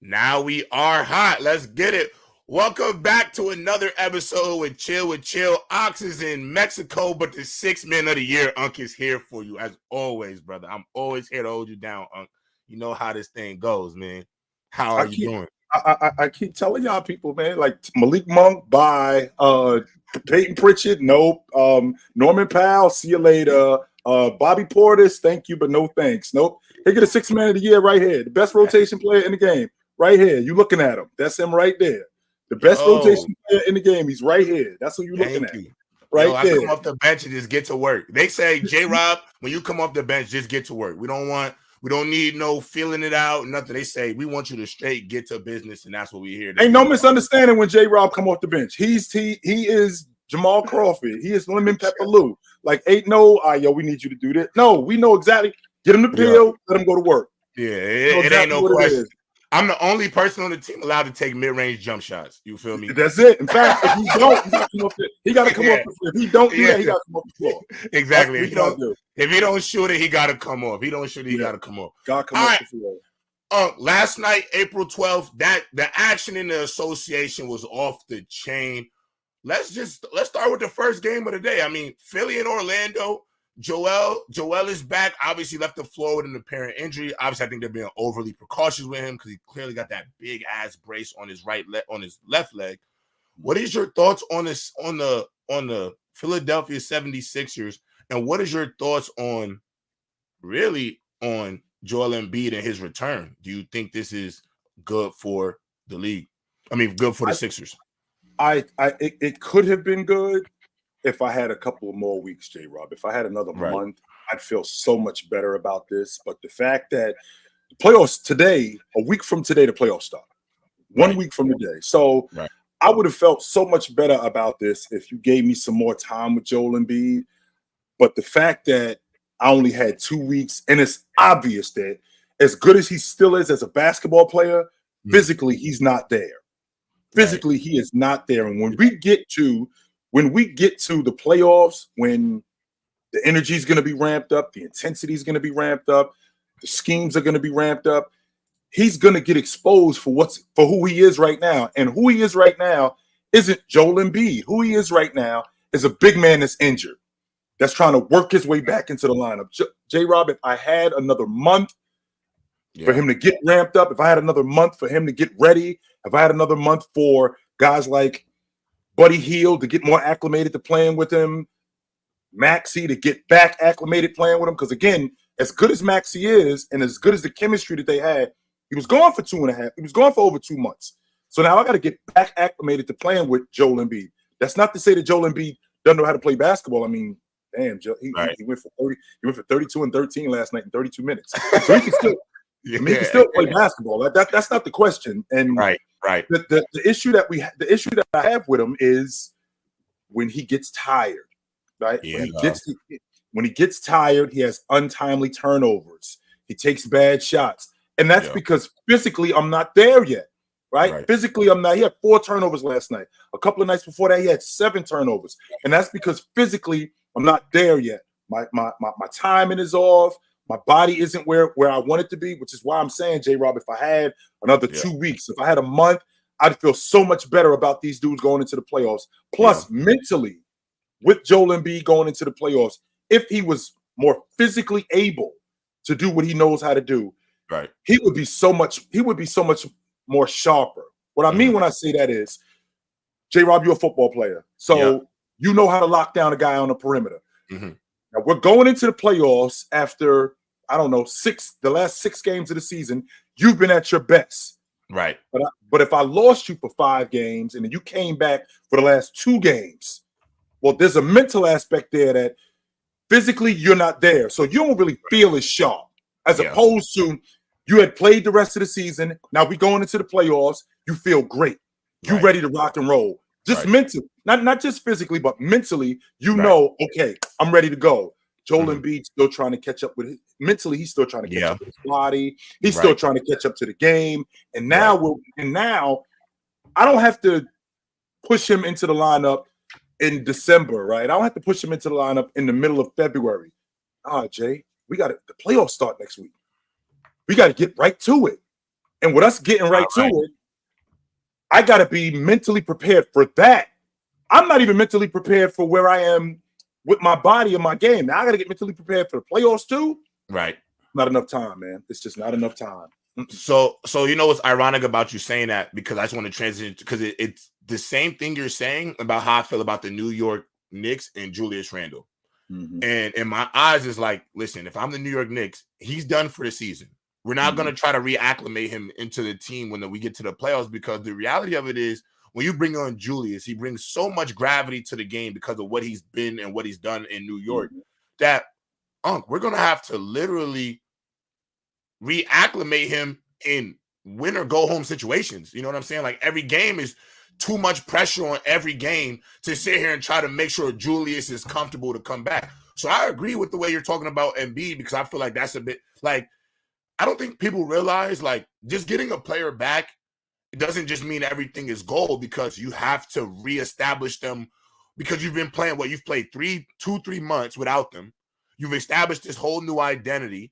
Now we are hot. Let's get it. Welcome back to another episode with Chill. Ox is in Mexico, but the 6th man of the year, Unc, is here for you as always, brother. I'm always here to hold you down, Unc. You know how this thing goes, man. How are you doing? I keep telling y'all people, man, like Malik Monk, bye. Peyton Pritchard, nope. Norman Powell, see you later. Bobby Portis, thank you, but no thanks. Nope. He get a 6th man of the year right here. The best rotation player in the game, right here. You looking at him. That's him right there. The best rotation player in the game. He's right here. That's who you looking at. Right I there. come off the bench and just get to work. They say, J-Rob, when you come off the bench, just get to work. We don't need no feeling it out, nothing. They say we want you to straight get to business, and that's what we hear. Ain't no misunderstanding when J-Rob come off the bench. He is Jamal Crawford. He is Lemon Pepper Lou. Like, ain't no, yo, we need you to do this. No, we know exactly. Get him the pill, let him go to work. Yeah, it ain't no question. I'm the only person on the team allowed to take mid-range jump shots. You feel me? That's it. In fact, if he don't, he got to come off the floor. If he don't do that, he got to come off the floor. Exactly. If he don't shoot it, he got to come off. If he don't shoot it, he got to come off. Got to come off the floor. Last night, April 12th, the action in the association was off the chain. Let's start with the first game of the day. I mean, Philly and Orlando. Joel is back. Obviously left the floor with an apparent injury. Obviously, I think they're being overly precautious with him because he clearly got that big ass brace on his left leg. What is your thoughts on this on the Philadelphia 76ers? And what is your thoughts on Joel Embiid and his return? Do you think this is good for the league? I mean, good for the Sixers. It could have been good if I had a couple more weeks, J-Rob. If I had another month, I'd feel so much better about this. But the fact that the playoffs today, a week from today, the playoffs start. 1 week from today. So I would have felt so much better about this if you gave me some more time with Joel Embiid. But the fact that I only had 2 weeks, and it's obvious that as good as he still is as a basketball player, physically, he's not there. Physically, he is not there. And when we get to the playoffs, when the energy is going to be ramped up, the intensity is going to be ramped up, the schemes are going to be ramped up, he's going to get exposed for who he is right now. And who he is right now isn't Joel Embiid. Who he is right now is a big man that's injured, that's trying to work his way back into the lineup. J-Rob, if I had another month for him to get ramped up, if I had another month for him to get ready, if I had another month for guys like Buddy Hield to get more acclimated to playing with him, Maxey to get back acclimated playing with him. Because again, as good as Maxey is, and as good as the chemistry that they had, he was gone for 2.5. He was gone for over 2 months. So now I got to get back acclimated to playing with Joel Embiid. That's not to say that Joel Embiid doesn't know how to play basketball. I mean, damn, he went for 30. He went for 32 and 13 last night in 32 minutes. So he can still. I mean, he can still play basketball. That's not the question. And the issue that I have with him is when he gets tired, right? Yeah, when he gets tired, he has untimely turnovers. He takes bad shots, and that's because physically I'm not there yet, right? Physically I'm not. He had 4 turnovers last night. A couple of nights before that, he had 7 turnovers, and that's because physically I'm not there yet. My timing is off. My body isn't where I want it to be, which is why I'm saying, J-Rob, if I had another 2 weeks, if I had a month, I'd feel so much better about these dudes going into the playoffs. Plus, mentally, with Joel Embiid going into the playoffs, if he was more physically able to do what he knows how to do, he would be so much more sharper. What I mean when I say that is, J-Rob, you're a football player, so you know how to lock down a guy on the perimeter. Now we're going into the playoffs after, I don't know, the last 6 games of the season. You've been at your best. Right. But if I lost you for 5 games and then you came back for the last 2 games, well, there's a mental aspect there that physically you're not there. So you don't really feel as sharp as opposed to you had played the rest of the season. Now we going into the playoffs. You feel great. You're ready to rock and roll. Just mentally, not just physically, but mentally, you know, okay, I'm ready to go. Joel Embiid still trying to catch up with it. Mentally, he's still trying to catch up with his body. He's still trying to catch up to the game. And now now I don't have to push him into the lineup in December, right? I don't have to push him into the lineup in the middle of February. Jay, we got the playoffs start next week. We got to get right to it. And with us getting right to it, I got to be mentally prepared for that. I'm not even mentally prepared for where I am with my body and my game. Now I got to get mentally prepared for the playoffs too. Right. Not enough time, man. It's just not enough time. So you know what's ironic about you saying that, because I just want to transition, because it's the same thing you're saying about how I feel about the New York Knicks and Julius Randle. Mm-hmm. And in my eyes is like, listen, if I'm the New York Knicks, he's done for the season. We're not going to try to reacclimate him into the team when we get to the playoffs, because the reality of it is when you bring on Julius, he brings so much gravity to the game because of what he's been and what he's done in New York that, we're going to have to literally reacclimate him in win or go home situations. You know what I'm saying? Like, every game is too much pressure on every game to sit here and try to make sure Julius is comfortable to come back. So I agree with the way you're talking about Embiid, because I feel like that's a bit like, I don't think people realize, like, just getting a player back, it doesn't just mean everything is gold, because you have to reestablish them, because you've been playing you've played 2-3 months without them. You've established this whole new identity,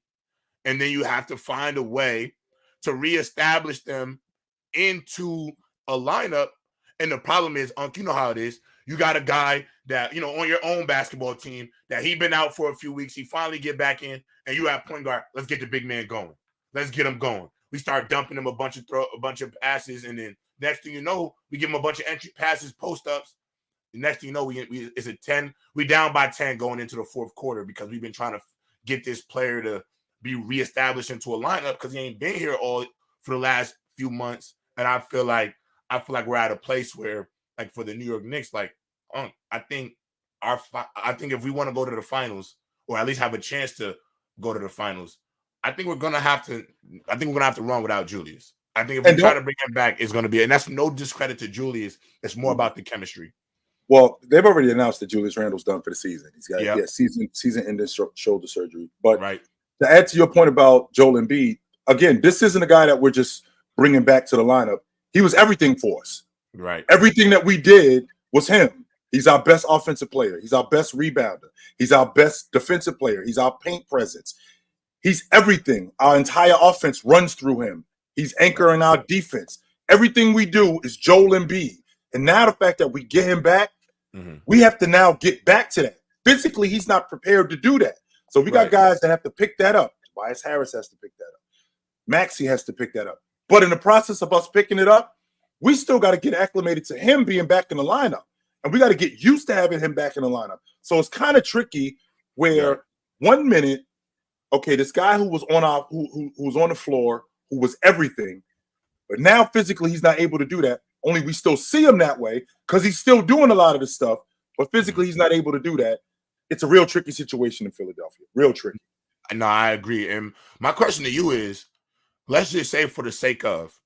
and then you have to find a way to reestablish them into a lineup. And the problem is, you know how it is. You got a guy that, you know, on your own basketball team that he been out for a few weeks. He finally get back in, and you have point guard. Let's get the big man going. Let's get him going. We start dumping him a bunch of passes, and then next thing you know, we give him a bunch of entry passes, post ups. The next thing you know, it's a 10. We down by 10 going into the fourth quarter, because we've been trying to get this player to be reestablished into a lineup, because he ain't been here all for the last few months. And I feel like we're at a place where, like, for the New York Knicks, like, I think if we want to go to the finals, or at least have a chance to go to the finals, I think we're gonna have to run without Julius. I think if we try to bring him back, it's gonna be, and that's no discredit to Julius. It's more about the chemistry. Well, they've already announced that Julius Randle's done for the season. He's got season-ending shoulder surgery. But to add to your point about Joel Embiid, again, this isn't a guy that we're just bringing back to the lineup. He was everything for us. Right. Everything that we did was him. He's our best offensive player. He's our best rebounder. He's our best defensive player. He's our paint presence. He's everything. Our entire offense runs through him. He's anchoring our defense. Everything we do is Joel Embiid. And now the fact that we get him back, we have to now get back to that. Physically, he's not prepared to do that. So we got guys that have to pick that up. Tobias Harris has to pick that up. Maxey has to pick that up. But in the process of us picking it up, we still got to get acclimated to him being back in the lineup. And we got to get used to having him back in the lineup. So it's kind of tricky where 1 minute, okay, this guy who was on who was on the floor, who was everything, but now physically he's not able to do that. Only we still see him that way because he's still doing a lot of the stuff, but physically he's not able to do that. It's a real tricky situation in Philadelphia. Real tricky. No, I agree. And my question to you is, let's just say, for the sake of,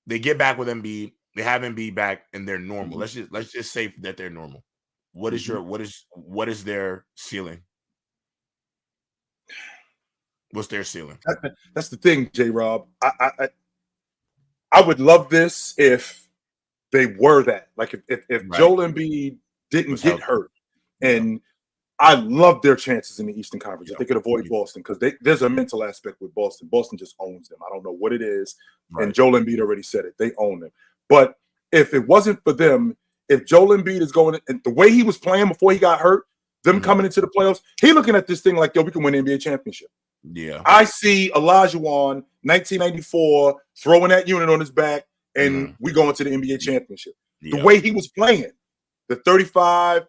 they get back with Embiid, they have Embiid back, and they're normal. Let's just say that they're normal. What is what is their ceiling? What's their ceiling? That's the thing, J-Rob. I would love this if they were that. Like if Joel Embiid didn't get hurt, and I love their chances in the Eastern Conference. If they could avoid Boston, because there's a mental aspect with Boston. Boston just owns them. I don't know what it is, and Joel Embiid already said it. They own them. But if it wasn't for them, if Joel Embiid is going, and the way he was playing before he got hurt, them coming into the playoffs, he looking at this thing like, yo, we can win the NBA championship. Yeah. I see Olajuwon, 1994, throwing that unit on his back, and we going to the NBA championship. The way he was playing, the 35,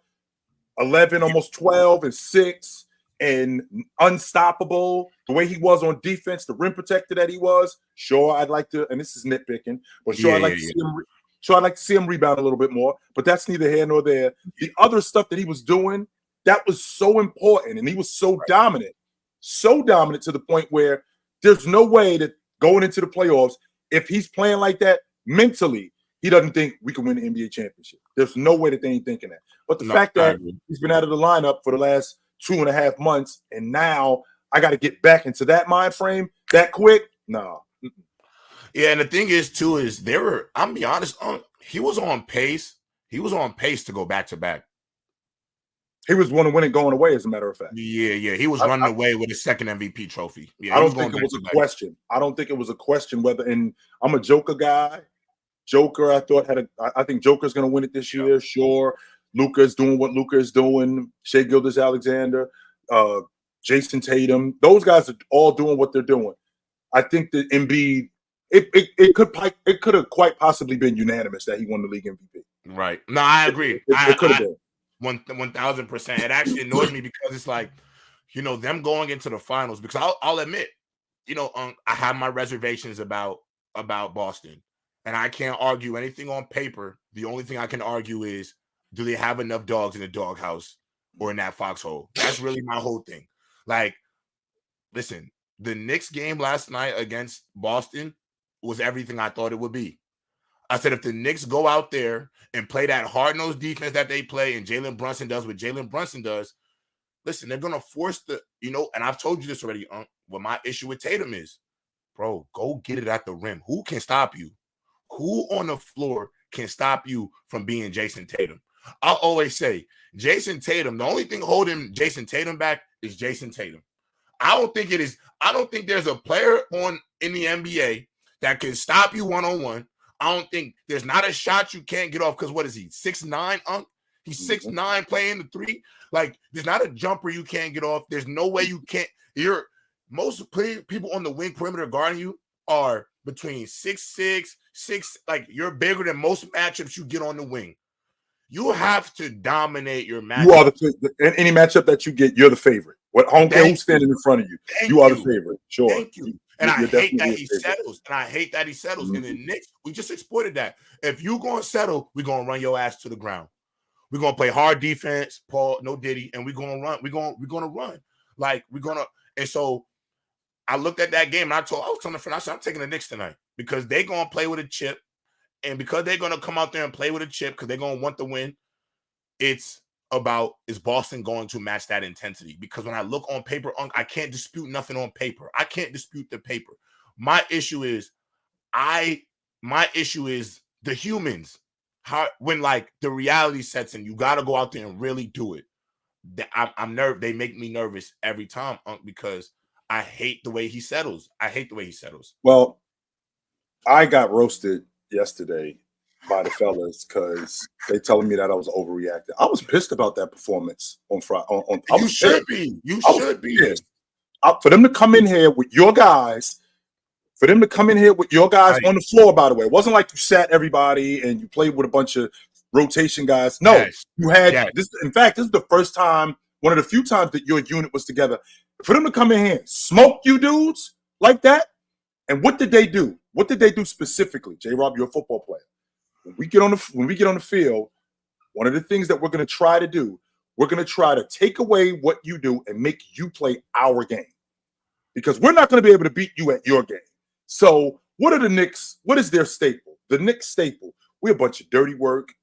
11, almost 12, and 6, and unstoppable, the way he was on defense, the rim protector that he was. Sure, I'd like to, and this is nitpicking, but I'd like to see him. I'd like to see him rebound a little bit more, but that's neither here nor there. The other stuff that he was doing, that was so important, and he was so dominant to the point where there's no way that going into the playoffs, if he's playing like that mentally, he doesn't think we can win the NBA championship. There's no way that they ain't thinking that. But the fact that he's been out of the lineup for the last 2.5 months, and now I got to get back into that mind frame that quick, no. Yeah, and the thing is, too, is I'm be honest, he was on pace. He was on pace to go back to back. He was one to win it going away, as a matter of fact. Yeah. He was running away with his second MVP trophy. Yeah, I don't think it was a question. I don't think it was a question whether. And I'm a Joker guy. Joker, I think Joker's going to win it this year. Sure. Luka's doing what Luka is doing. Shai Gilgeous-Alexander, Jason Tatum. Those guys are all doing what they're doing. I think that Embiid, it could have quite possibly been unanimous that he won the league MVP. Right. No, I agree. It could have been. 1,000%. It actually annoys me because it's like, them going into the finals, because I'll admit, I have my reservations about Boston, and I can't argue anything on paper. The only thing I can argue is, do they have enough dogs in the doghouse or in that foxhole? That's really my whole thing. Like, listen, the Knicks game last night against Boston was everything I thought it would be. I said, if the Knicks go out there and play that hard-nosed defense that they play, and Jalen Brunson does what Jalen Brunson does, listen, they're going to force and I've told you this already, what my issue with Tatum is. Bro, go get it at the rim. Who can stop you? Who on the floor can stop you from being Jason Tatum? I'll always say, Jason Tatum, the only thing holding Jason Tatum back is Jason Tatum. I don't think there's a player in the NBA that can stop you one-on-one. I don't think there's not a shot you can't get off, because what is he, 6'9", Unc? He's 6'9", playing the three. Like, there's not a jumper you can't get off. There's no way you can't. Most people on the wing perimeter guarding you are between 6'6", 6. Like, you're bigger than most matchups you get on the wing. You have to dominate your matchup. You are any matchup that you get, you're the favorite. What home care who's standing in front of you? You are the favorite. Sure. Thank you. And I hate that he settles. And the Knicks, we just exploited that. If you going to settle, we're going to run your ass to the ground. We're going to play hard defense, Paul, no Diddy, and we're going to run. We're going to run. Like, we're going to. And so I looked at that game, and I was telling the friend, I said, I'm taking the Knicks tonight, because they're going to play with a chip. And because they're going to come out there and play with a chip, because they're going to want the win, it's about, is Boston going to match that intensity? Because when I look on paper, I can't dispute nothing on paper. I can't dispute the paper. My issue is the humans. When like the reality sets in, you got to go out there and really do it. I'm nervous. They make me nervous every time, because I hate the way he settles. Well, I got roasted yesterday by the fellas because they telling me that I was overreacting. I was pissed about that performance on Friday. You should be. For them to come in here with your guys, on the floor, by the way. It wasn't like you sat everybody and you played with a bunch of rotation guys. No, you had this. In fact, this is the first time, one of the few times that your unit was together. For them to come in here, smoke you dudes like that. And what did they do? What did they do specifically? J-Rob, you're a football player. When we get on the field, one of the things that we're going to try to do, we're going to try to take away what you do and make you play our game, because we're not going to be able to beat you at your game. So what are the Knicks? What is their staple? The Knicks staple. We're a bunch of dirty work,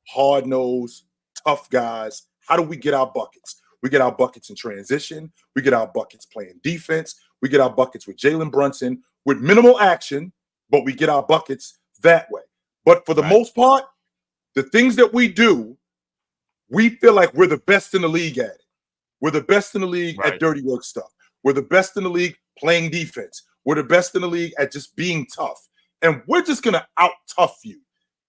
hard-nosed, tough guys. How do we get our buckets? We get our buckets in transition. We get our buckets playing defense. We get our buckets with Jalen Brunson with minimal action, but we get our buckets that way. But for the most part, the things that we do, we feel like we're the best in the league at it. We're the best in the league at dirty work stuff. We're the best in the league playing defense. We're the best in the league at just being tough. And we're just going to out-tough you.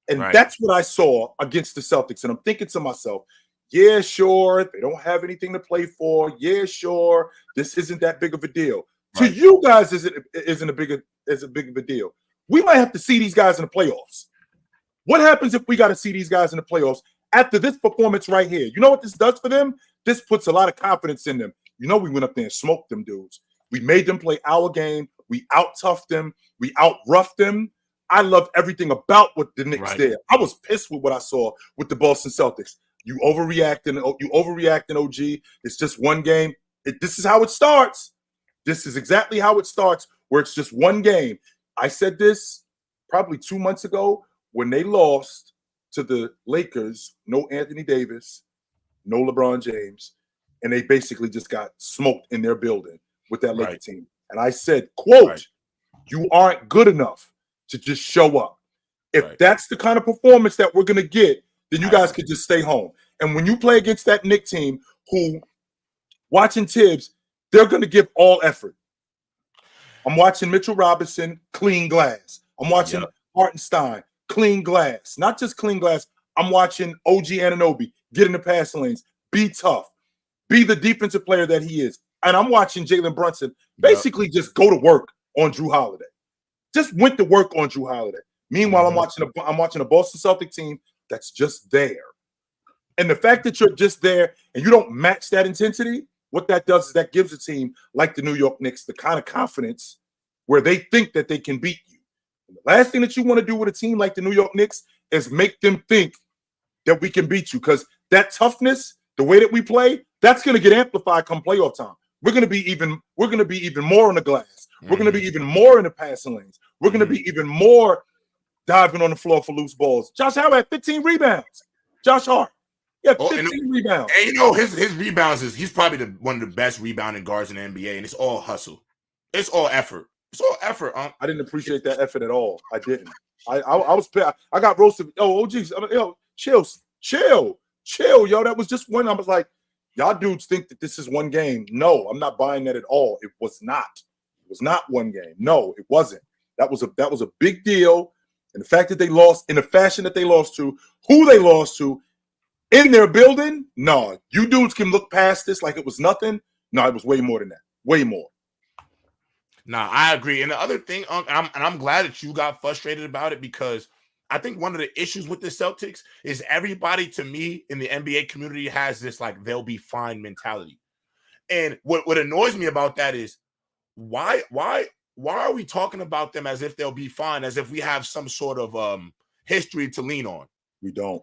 And that's what I saw against the Celtics. And I'm thinking to myself, yeah, sure, they don't have anything to play for. Yeah, sure, this isn't that big of a deal. To you guys, isn't a big of a deal. We might have to see these guys in the playoffs. What happens if we got to see these guys in the playoffs after this performance right here? You know what this does for them? This puts a lot of confidence in them. We went up there and smoked them dudes. We made them play our game. We out-toughed them. We out-roughed them. I love everything about what the Knicks did. I was pissed with what I saw with the Boston Celtics. You overreacting, OG. It's just one game. This is how it starts. This is exactly how it starts, where it's just one game. I said this probably 2 months ago when they lost to the Lakers. No Anthony Davis, no LeBron James, and they basically just got smoked in their building with that Laker team. And I said, quote, you aren't good enough to just show up. If that's the kind of performance that we're going to get, then you guys could just stay home. And when you play against that Knicks team who, watching Tibbs, they're going to give all effort. I'm watching Mitchell Robinson, clean glass. I'm watching Hartenstein, clean glass. Not just clean glass. I'm watching OG Anunoby get in the passing lanes, be tough, be the defensive player that he is. And I'm watching Jalen Brunson basically just go to work on Drew Holiday. Just went to work on Drew Holiday. Meanwhile, I'm watching a Boston Celtics team that's just there. And the fact that you're just there and you don't match that intensity, what that does is that gives a team like the New York Knicks the kind of confidence where they think that they can beat you. And the last thing that you want to do with a team like the New York Knicks is make them think that we can beat you, because that toughness, the way that we play, that's going to get amplified come playoff time. We're going to be even more on the glass. We're going to be even more in the passing lanes. We're going to be even more diving on the floor for loose balls. Josh Hart had 15 rebounds. Josh Hart. Yeah, 15 rebounds. And you know, his rebounds he's probably one of the best rebounding guards in the NBA, and it's all hustle. It's all effort. It's all effort. I didn't appreciate that effort at all. I didn't. I was I got roasted. Oh, geez. Yo, chill. Yo, that was just when I was like, y'all dudes think that this is one game. No, I'm not buying that at all. It was not. It was not one game. No, it wasn't. That was a big deal. And the fact that they lost in the fashion that they lost to, who they lost to, in their building, no, you dudes can look past this like it was nothing. No, it was way more than that. Way more. Nah, I agree. And the other thing, I'm glad that you got frustrated about it, because I think one of the issues with the Celtics is everybody, to me, in the NBA community has this like they'll be fine mentality. And what annoys me about that is why are we talking about them as if they'll be fine, as if we have some sort of history to lean on? We don't.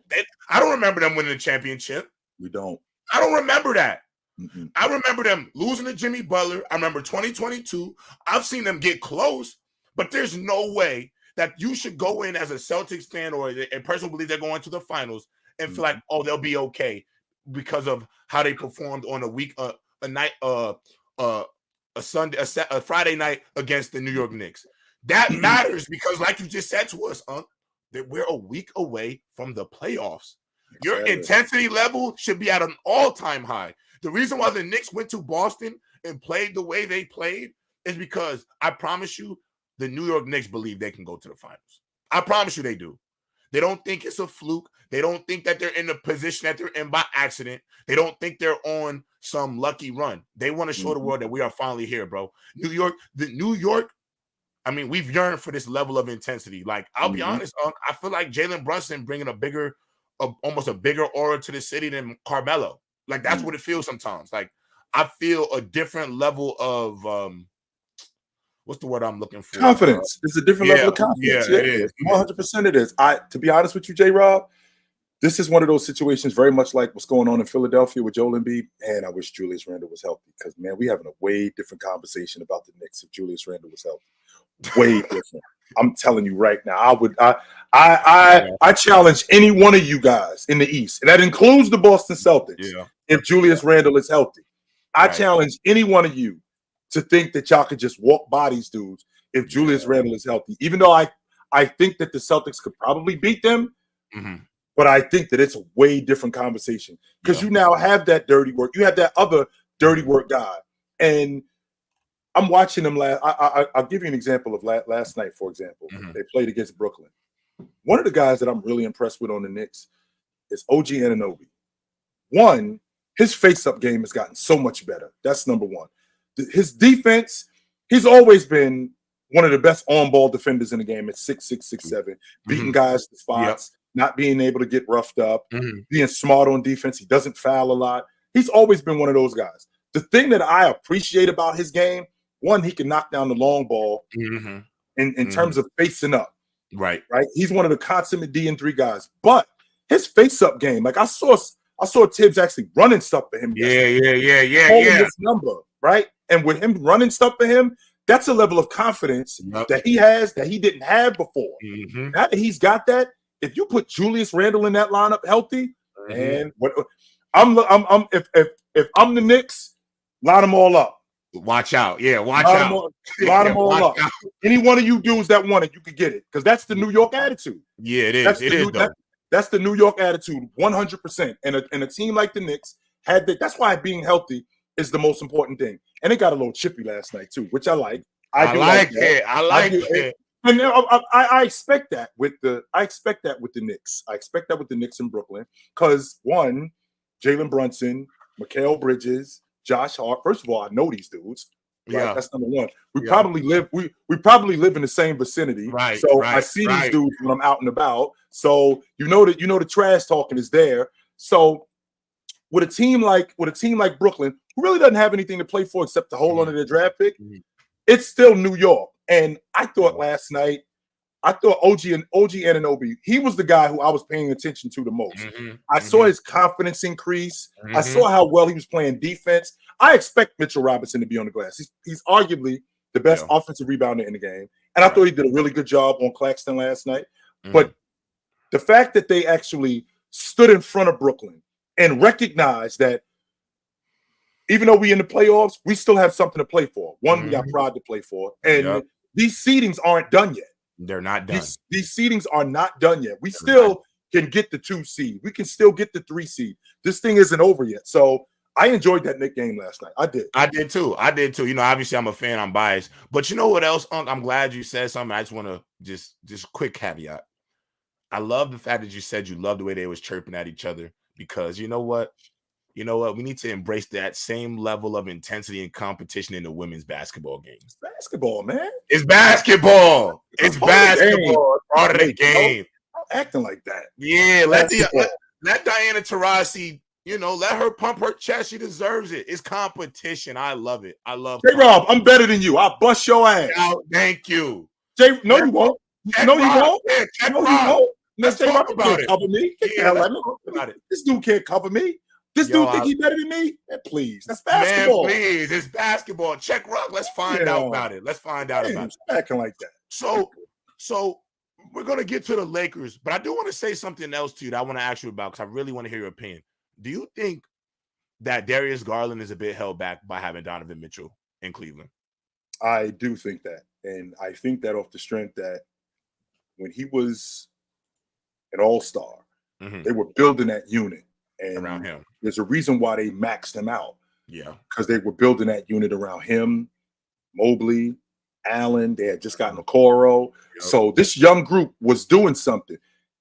I don't remember them winning a championship. We don't. I don't remember that. Mm-hmm. I remember them losing to Jimmy Butler. I remember 2022. I've seen them get close, but there's no way that you should go in as a Celtics fan or a person who believes they're going to the finals and feel like, oh, they'll be okay because of how they performed on a Friday night against the New York Knicks. That matters because, like you just said to us, that we're a week away from the playoffs. Your intensity level should be at an all-time high. The reason why the Knicks went to Boston and played the way they played is because I promise you, the New York Knicks believe they can go to the finals. I promise you they do. They don't think it's a fluke. They don't think that they're in the position that they're in by accident. They don't think they're on some lucky run. They want to show the world that we are finally here, bro. New York, I mean, we've yearned for this level of intensity. Like, I'll be honest, I feel like Jalen Brunson bringing almost a bigger aura to the city than Carmelo. Like, that's what it feels sometimes. Like, I feel a different level of what's the word I'm looking for? Confidence. It's a different level of confidence. Yeah, it is. 100% it is. To be honest with you, J-Rob, this is one of those situations very much like what's going on in Philadelphia with Joel Embiid. And I wish Julius Randle was healthy, because, man, we having a way different conversation about the Knicks if Julius Randle was healthy. Way different. I'm telling you right now. I challenge any one of you guys in the East, and that includes the Boston Celtics. Yeah. If Julius Randle is healthy, I challenge any one of you to think that y'all could just walk by these dudes if Julius Randle is healthy. Even though I think that the Celtics could probably beat them, but I think that it's a way different conversation, because you now have that dirty work. You have that other dirty work guy, and I'm watching them last. I'll give you an example of last night, for example. They played against Brooklyn. One of the guys that I'm really impressed with on the Knicks is OG Anunoby. One, his face-up game has gotten so much better. That's number one. His defense, he's always been one of the best on-ball defenders in the game at 6'6", 6'7", beating guys to spots, not being able to get roughed up, being smart on defense. He doesn't foul a lot. He's always been one of those guys. The thing that I appreciate about his game, one, he can knock down the long ball in terms of facing up. Right. He's one of the consummate D&3 guys. But his face-up game, like I saw Tibbs actually running stuff for him. Holding this number, right? And with him running stuff for him, that's a level of confidence that he has that he didn't have before. Now that he's got that, if you put Julius Randle in that lineup healthy, and if I'm the Knicks, line them all up. Watch out. Yeah, watch out. Line them all up. Any one of you dudes that want it, you could get it, because that's the New York attitude. Yeah, it is. It is, though. That's the New York attitude, 100%. And a team like the Knicks had that. That's why being healthy is the most important thing. And it got a little chippy last night too, which I like. I like it. I like it. And I expect that with the Knicks. I expect that with the Knicks in Brooklyn because one, Jalen Brunson, Mikal Bridges, Josh Hart. First of all, I know these dudes. Right? Yeah, that's number one. We probably live in the same vicinity. Right. So I see these dudes when I'm out and about. So the trash talking is there. So with a team like Brooklyn, who really doesn't have anything to play for except to hold on to their draft pick, it's still New York. And I thought last night, OG Anunoby, he was the guy who I was paying attention to the most. I saw his confidence increase. I saw how well he was playing defense. I expect Mitchell Robinson to be on the glass. He's arguably the best offensive rebounder in the game. And I thought he did a really good job on Claxton last night. But the fact that they actually stood in front of Brooklyn and recognized that even though we in the playoffs, we still have something to play for. One, we got pride to play for. And these seedings aren't done yet. They're not done. These seedings are not done yet. We still can get the 2 seed. We can still get the 3 seed. This thing isn't over yet. So I enjoyed that Knicks game last night. I did too. You know, obviously I'm a fan. I'm biased. But you know what else, Unc? I'm glad you said something. I just want to just quick caveat. I love the fact that you said you love the way they was chirping at each other because you know what? We need to embrace that same level of intensity and competition in the women's basketball game. It's basketball, man. It's basketball. It's basketball. It's part of the game. I'm acting like that. Yeah, let Diana Taurasi, let her pump her chest. She deserves it. It's competition. I love it. I love it. J-Rob, I'm better than you. I'll bust your ass. Oh, thank you. No, you won't. No, you won't. Yeah, no, you won't. Let's talk about it. Cover me. This dude can't cover me. This dude think he's better than me? Man, please. That's basketball. Man, please. It's basketball. Check Rock. Let's find out about it. About it. Acting like that. So we're going to get to the Lakers, but I do want to say something else to you that I want to ask you about because I really want to hear your opinion. Do you think that Darius Garland is a bit held back by having Donovan Mitchell in Cleveland? I do think that. And I think that off the strength that when he was an all-star, they were building that unit. And around him. There's a reason why they maxed him out. Yeah. Because they were building that unit around him, Mobley, Allen. They had just gotten Okoro. Yep. So this young group was doing something.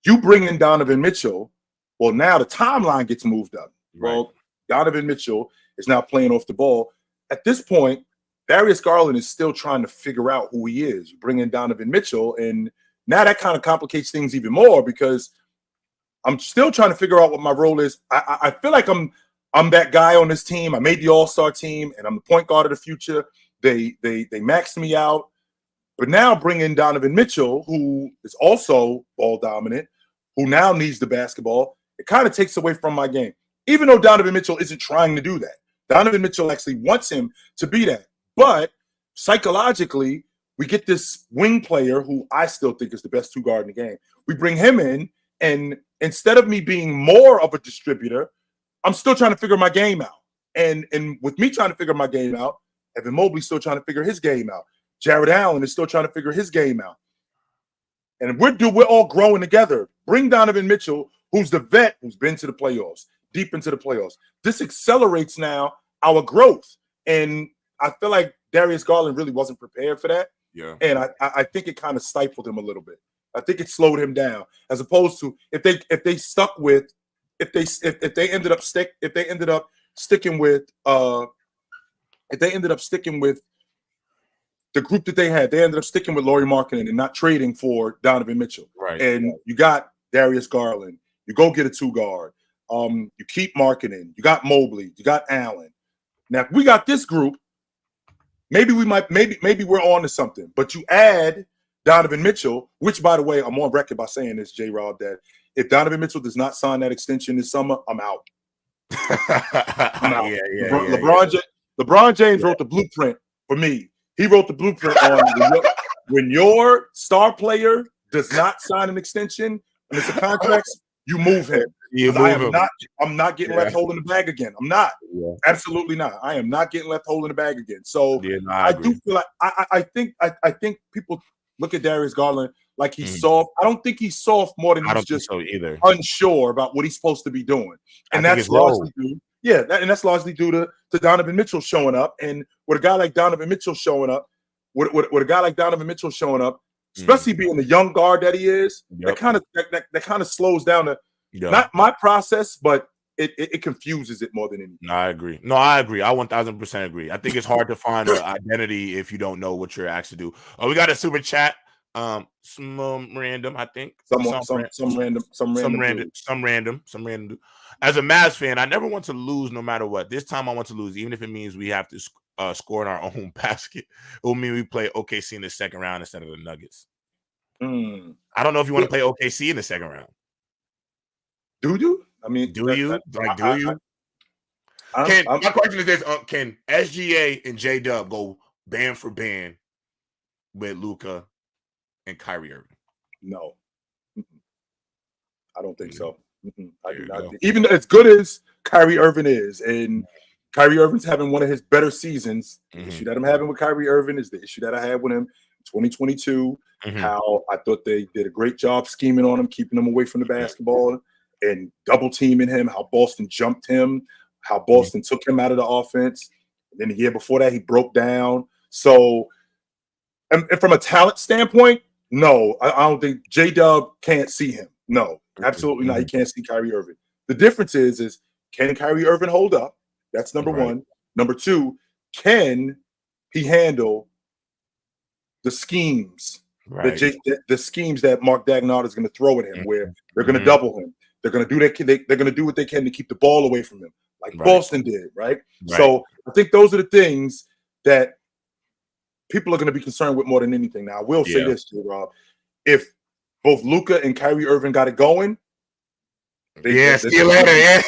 You bring in Donovan Mitchell, well, now the timeline gets moved up. Right. Well, Donovan Mitchell is now playing off the ball. At this point, Darius Garland is still trying to figure out who he is. You bring in Donovan Mitchell, and now that kind of complicates things even more because I'm still trying to figure out what my role is. I feel like I'm that guy on this team. I made the All-Star team, and I'm the point guard of the future. They maxed me out. But now bring in Donovan Mitchell, who is also ball dominant, who now needs the basketball. It kind of takes away from my game. Even though Donovan Mitchell isn't trying to do that. Donovan Mitchell actually wants him to be that. But psychologically, we get this wing player who I still think is the best 2-guard in the game. We bring him in, and instead of me being more of a distributor, I'm still trying to figure my game out. And with me trying to figure my game out, Evan Mobley's still trying to figure his game out. Jared Allen is still trying to figure his game out. And we're all growing together. Bring Donovan Mitchell, who's the vet, who's been to the playoffs, deep into the playoffs. This accelerates now our growth. And I feel like Darius Garland really wasn't prepared for that. Yeah. And I think it kind of stifled him a little bit. I think it slowed him down, as opposed to if they ended up sticking with the group that they had. They ended up sticking with Lauri Markkanen and not trading for Donovan Mitchell. Right. And you got Darius Garland. You go get a 2-guard. You keep Markkanen. You got Mobley. You got Allen. Now if we got this group, maybe we're on to something. But you add Donovan Mitchell, which, by the way, I'm on record by saying this, J-Rob, that if Donovan Mitchell does not sign that extension this summer, I'm out. I'm out. LeBron James wrote the blueprint for me. He wrote the blueprint on when your star player does not sign an extension and it's a contract, you move him. I'm not getting left holding the bag again. I'm not. Yeah. Absolutely not. I am not getting left holding the bag again. So I do feel like I think people look at Darius Garland like he's soft. I don't think he's soft more than I he's don't think just so either. unsure about what he's supposed to be doing. And that's largely due to Donovan Mitchell showing up. And with a guy like Donovan Mitchell showing up, especially being the young guard that he is, that kind of slows down not my process, but it confuses it more than anything. No, I agree. I 1000% agree. I think it's hard to find an identity if you don't know what you're asked to do. Oh, we got a super chat. Some random, I think. Some random. As a Mavs fan, I never want to lose no matter what. This time I want to lose, even if it means we have to score in our own basket. It will mean we play OKC in the second round instead of the Nuggets. I don't know if you want to play OKC in the second round. Do you? I mean, do you? My question is this: can SGA and J-Dub go band for band with Luka and Kyrie Irving? No, I don't think so. I do not. Even as good as Kyrie Irving is, and Kyrie Irving's having one of his better seasons. The issue that I'm having with Kyrie Irving is the issue that I had with him in 2022. How I thought they did a great job scheming on him, keeping him away from the basketball and double teaming him. How Boston jumped him. How Boston took him out of the offense. And then the year before that, he broke down. So, and from a talent standpoint, no, I don't think J-Dub can't see him. No, absolutely not. He can't see Kyrie Irving. The difference is can Kyrie Irving hold up? That's number one. Number two, can he handle the schemes? The schemes that Mark Dagnall is going to throw at him, where they're going to double him. They're going to do they're going to do what they can to keep the ball away from him, like Boston did, right? So I think those are the things that people are going to be concerned with more than anything. Now, I will say this to you, Rob. If both Luka and Kyrie Irving got it going, see you later.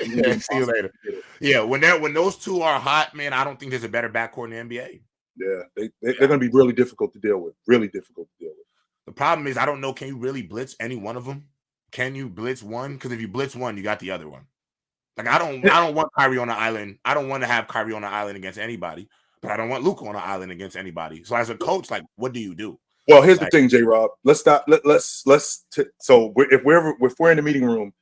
See you later. Yeah, when those two are hot, man, I don't think there's a better backcourt in the NBA. Yeah, they're going to be really difficult to deal with. Really difficult to deal with. The problem is, I don't know, can you really blitz any one of them? Can you blitz one? Because if you blitz one, you got the other one. Like, I don't want Kyrie on the island. I don't want to have Kyrie on the island against anybody, but I don't want Luka on the island against anybody. So as a coach, like, what do you do? Well, here's the thing, J-Rob. Let's stop. So if we're in the meeting room,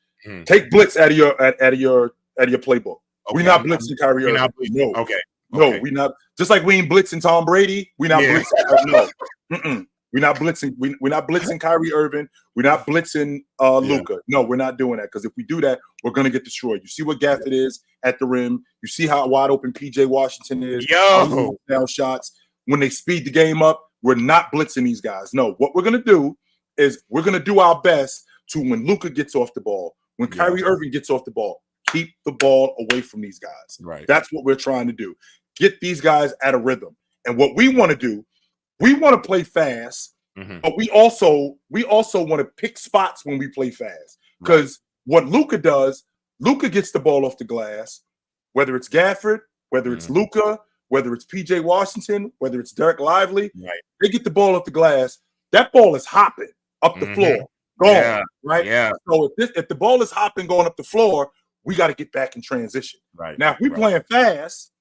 take blitz out of your playbook. Okay, we're not blitzing Kyrie Irving. No. Okay. No, we're not. Just like we ain't blitzing Tom Brady, we're not blitzing. No. We're not blitzing. We're not blitzing Kyrie Irving. We're not blitzing Luka. No, we're not doing that, because if we do that, we're gonna get destroyed. You see what Gafford is at the rim. You see how wide open PJ Washington is. Down shots. When they speed the game up, we're not blitzing these guys. No, what we're gonna do is we're gonna do our best to, when Luka gets off the ball, when Kyrie Irving gets off the ball, keep the ball away from these guys. Right. That's what we're trying to do. Get these guys at a rhythm. And what we want to do, we want to play fast, but we also want to pick spots when we play fast. Because what Luka does, Luka gets the ball off the glass, whether it's Gafford, whether it's Luka, whether it's PJ Washington, whether it's Derek Lively, they get the ball off the glass. That ball is hopping up the floor, going, right? Yeah. So if the ball is hopping going up the floor, we got to get back in transition. Right. Now, if we're playing fast,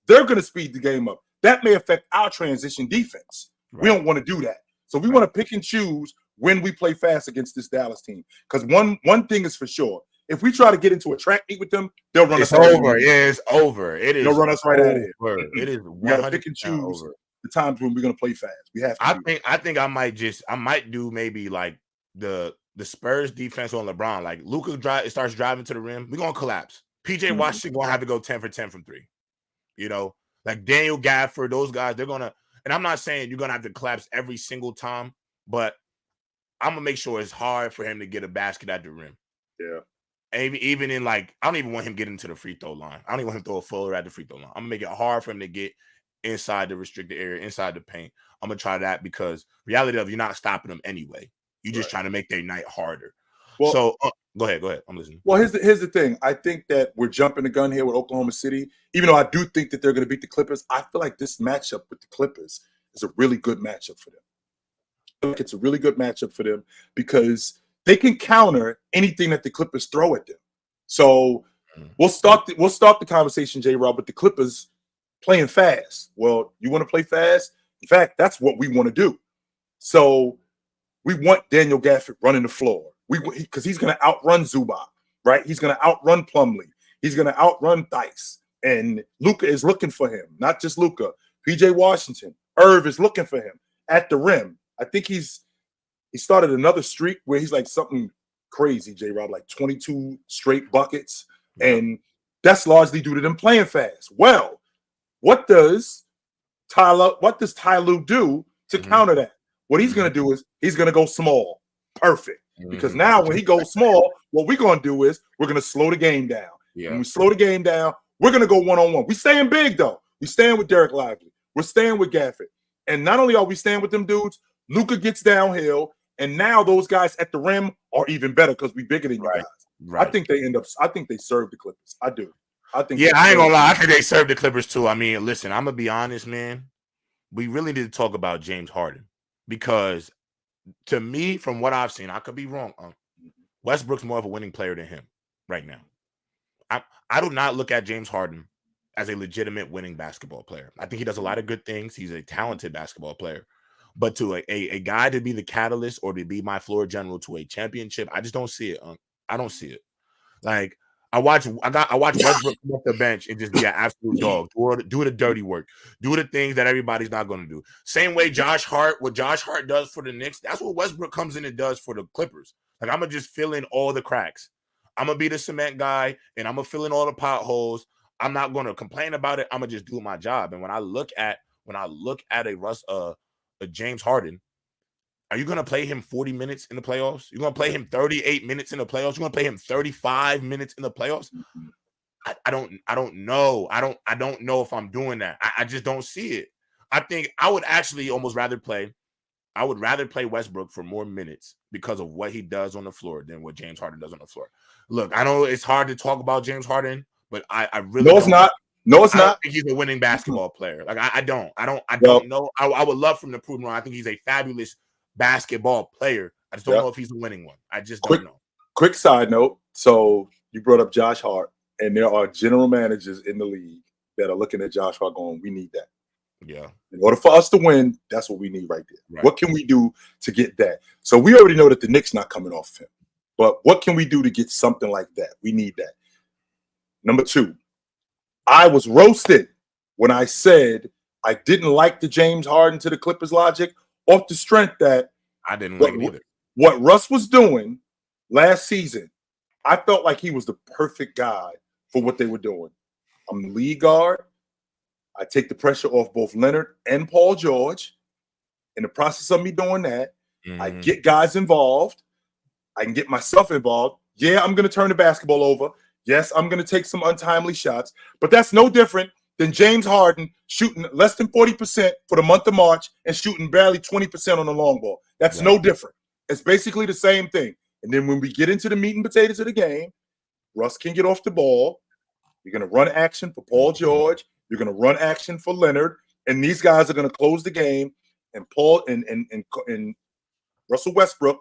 they're going to speed the game up. That may affect our transition defense. Right. We don't want to do that. So we want to pick and choose when we play fast against this Dallas team. Because one thing is for sure. If we try to get into a track meet with them, they'll run us over. It's over. It is. They'll run us right out of here. It is. We got to pick and choose the times when we're going to play fast. We have to. I think I might do maybe like the Spurs defense on LeBron. Like Luka starts driving to the rim, we're going to collapse. PJ Washington going to have to go 10 for 10 from three. You know, like Daniel Gafford, those guys, they're going to, and I'm not saying you're going to have to collapse every single time, but I'm going to make sure it's hard for him to get a basket at the rim. Yeah. And even in like, I don't even want him getting to the free throw line. I don't even want him to throw a floater at the free throw line. I'm going to make it hard for him to get inside the restricted area, inside the paint. I'm going to try that, because reality of, you're not stopping them anyway. You're just trying to make their night harder. Well, so go ahead. I'm listening. Well, here's the thing. I think that we're jumping the gun here with Oklahoma City. Even though I do think that they're going to beat the Clippers, I feel like this matchup with the Clippers is a really good matchup for them. I feel like it's a really good matchup for them because they can counter anything that the Clippers throw at them. So we'll start the conversation, J-Rob, with the Clippers playing fast. Well, you want to play fast? In fact, that's what we want to do. So we want Daniel Gafford running the floor. Because he's going to outrun Zubac, right? He's going to outrun Plumlee. He's going to outrun Theis. And Luka is looking for him. Not just Luka. PJ Washington. Irv is looking for him at the rim. I think he started another streak where he's like something crazy, J-Rob, like 22 straight buckets. Yeah. And that's largely due to them playing fast. Well, what does Ty Lue do to counter that? What he's going to do is he's going to go small. Perfect. Because now when he goes small, what we're going to do is we're going to slow the game down. Yeah. When we slow the game down, we're going to go one-on-one. We staying big, though. We staying with Derek Lively. We're staying with Gafford. And not only are we staying with them dudes, Luka gets downhill, and now those guys at the rim are even better because we bigger than you guys. Right. I think they serve the Clippers. I do. I ain't gonna lie. I think they serve the Clippers too. I mean, listen, I'm gonna be honest, man. We really need to talk about James Harden because to me, from what I've seen, I could be wrong. Westbrook's more of a winning player than him right now. I do not look at James Harden as a legitimate winning basketball player. I think he does a lot of good things. He's a talented basketball player. But to a guy to be the catalyst or to be my floor general to a championship, I just don't see it. I don't see it. Like I watch Westbrook come off the bench and just be an absolute dog. Do the dirty work. Do the things that everybody's not going to do. Same way what Josh Hart does for the Knicks, that's what Westbrook comes in and does for the Clippers. Like I'm gonna just fill in all the cracks. I'm gonna be the cement guy and I'm gonna fill in all the potholes. I'm not gonna complain about it. I'm gonna just do my job. And when I look at a James Harden, are you going to play him 40 minutes in the playoffs? You're going to play him 38 minutes in the playoffs? You're going to play him 35 minutes in the playoffs? I don't know. I don't know if I'm doing that. I just don't see it. I think I would actually almost rather play Westbrook for more minutes because of what he does on the floor than what James Harden does on the floor. Look, I know it's hard to talk about James Harden, but I really it's not. No, it's not. I don't think he's a winning basketball player. Like I don't know. I would love for him to prove me wrong. I think he's a fabulous basketball player. I just don't know if he's a winning one. I just don't know. Quick side note. So you brought up Josh Hart, and there are general managers in the league that are looking at Josh Hart going, we need that. Yeah. In order for us to win, that's what we need right there. Right. What can we do to get that? So we already know that the Knicks not coming off him. But what can we do to get something like that? We need that. Number 2. I was roasted when I said I didn't like the James Harden to the Clippers logic off the strength that I didn't like it either. What Russ was doing last season, I felt like he was the perfect guy for what they were doing. I'm the lead guard. I take the pressure off both Leonard and Paul George. In the process of me doing that, I get guys involved. I can get myself involved. Yeah, I'm going to turn the basketball over. Yes, I'm going to take some untimely shots, but that's no different than James Harden shooting less than 40% for the month of March and shooting barely 20% on the long ball. That's no different. It's basically the same thing. And then when we get into the meat and potatoes of the game, Russ can get off the ball. You're going to run action for Paul George. You're going to run action for Leonard. And these guys are going to close the game. And Paul and Russell Westbrook,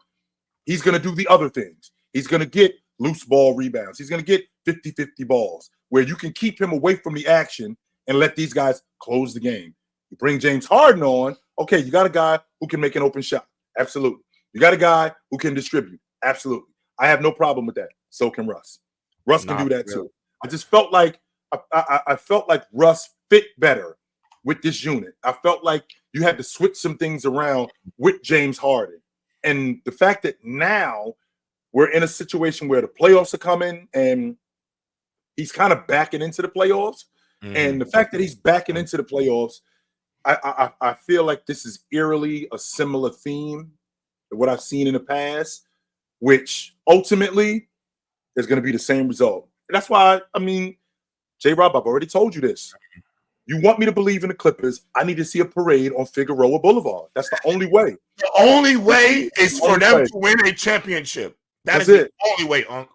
he's going to do the other things. He's going to get loose ball rebounds. He's going to get 50-50 balls where you can keep him away from the action and let these guys close the game. You bring James Harden on, okay, you got a guy who can make an open shot. Absolutely. You got a guy who can distribute. Absolutely. I have no problem with that. So can Russ. Russ can do that too. I just felt like I felt like Russ fit better with this unit. I felt like you had to switch some things around with James Harden. And the fact that now we're in a situation where the playoffs are coming and he's kind of backing into the playoffs. And the fact that he's backing into the playoffs, I feel like this is eerily a similar theme to what I've seen in the past, which ultimately is going to be the same result. And that's why, I mean, J-Rob, I've already told you this. You want me to believe in the Clippers, I need to see a parade on Figueroa Boulevard. That's the only way. The only way is for them to win a championship. That's it. The only way, Unc.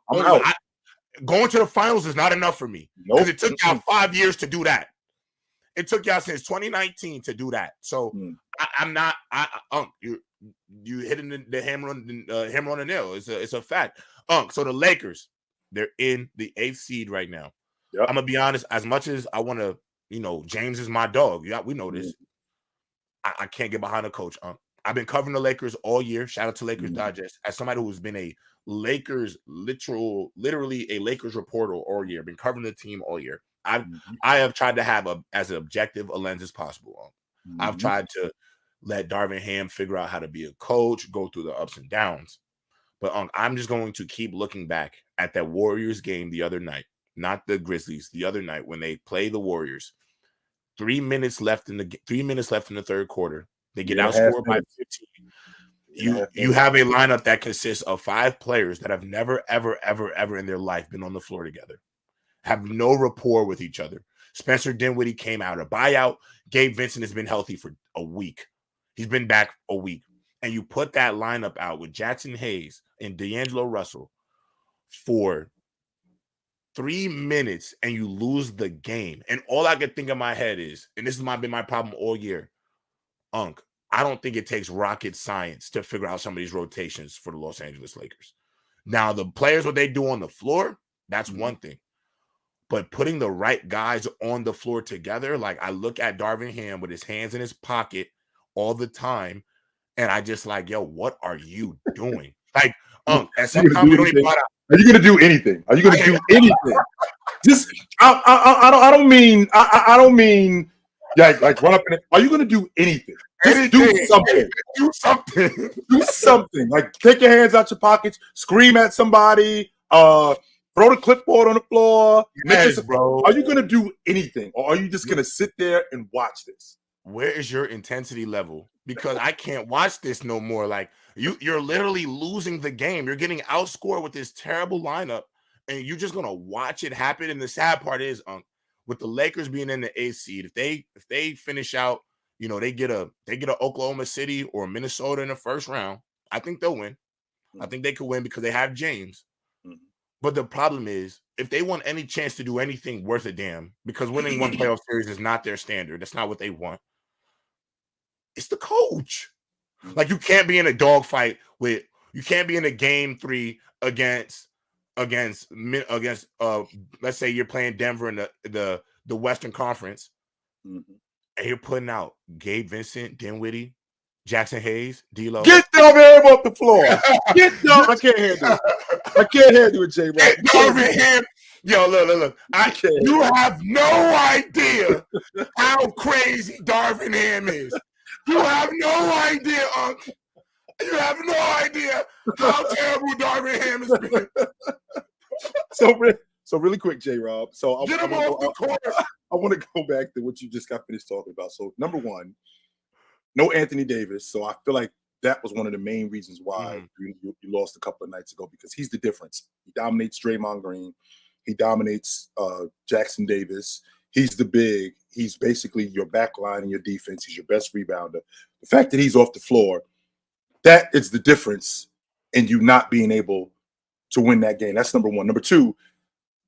Going to the finals is not enough for me. Because it took y'all 5 years to do that. It took y'all since 2019 to do that. So I'm not. Unc, you hitting the hammer on the nail. It's a fact. Unc. So the Lakers, they're in the 8th seed right now. Yep. I'm gonna be honest. As much as I want to, James is my dog. Yeah, we know this. I can't get behind a coach. I've been covering the Lakers all year. Shout out to Lakers Digest. As somebody who's been a Lakers literally a Lakers reporter all year, been covering the team all year. I have tried to have as objective a lens as possible. I've tried to let Darvin Ham figure out how to be a coach, go through the ups and downs. But I'm just going to keep looking back at that Warriors game the other night, not the Grizzlies, the other night when they play the Warriors. 3 minutes left in the third quarter. They get outscored by 15. You have a lineup that consists of 5 players that have never, ever, ever, ever in their life been on the floor together, have no rapport with each other. Spencer Dinwiddie came out of buyout. Gabe Vincent has been healthy for a week. He's been back a week. And you put that lineup out with Jackson Hayes and D'Angelo Russell for 3 minutes and you lose the game. And all I could think in my head is, and this has been my problem all year, I don't think it takes rocket science to figure out some of these rotations for the Los Angeles Lakers. Now, the players, what they do on the floor, that's one thing. But putting the right guys on the floor together, like I look at Darvin Ham with his hands in his pocket all the time, and I just like, yo, what are you doing? Like, at some time we don't even out. Are you gonna do anything? Are you gonna do anything? Just, I don't mean, like run up in it. Are you gonna do anything? Just do something. Do something. Do something. Like take your hands out your pockets, scream at somebody, throw the clipboard on the floor. Yes, bro. Are you gonna do anything, or are you just gonna sit there and watch this? Where is your intensity level? Because I can't watch this no more. Like you're literally losing the game. You're getting outscored with this terrible lineup, and you're just gonna watch it happen. And the sad part is, with the Lakers being in the 8th seed, if they finish out, you know, they get a Oklahoma City or Minnesota in the first round, I think they'll win. I think they could win because they have James. But the problem is, if they want any chance to do anything worth a damn, because winning one playoff series is not their standard. That's not what they want. It's the coach. Like you can't be in a dogfight you can't be in a game 3 against let's say you're playing Denver in the Western Conference, and you're putting out Gabe Vincent, Dinwiddie, Jackson Hayes, D'Lo. Get Darvin Ham off the floor. Get Darvin. I can't handle it. I can't handle it, J-Rob. Darvin Ham. Yo, look. You have no idea how crazy Darvin Ham is. You have no idea, Unc. You have no idea how terrible Darvin Ham has been. So really quick, J-Rob. So Get him off the court. I want to go back to what you just got finished talking about. So number one, no Anthony Davis. So I feel like that was one of the main reasons why you lost a couple of nights ago, because he's the difference. He dominates Draymond Green. He dominates Jackson Davis. He's the big. He's basically your back line and your defense. He's your best rebounder. The fact that he's off the floor, that is the difference in you not being able to win that game. That's number one. Number two,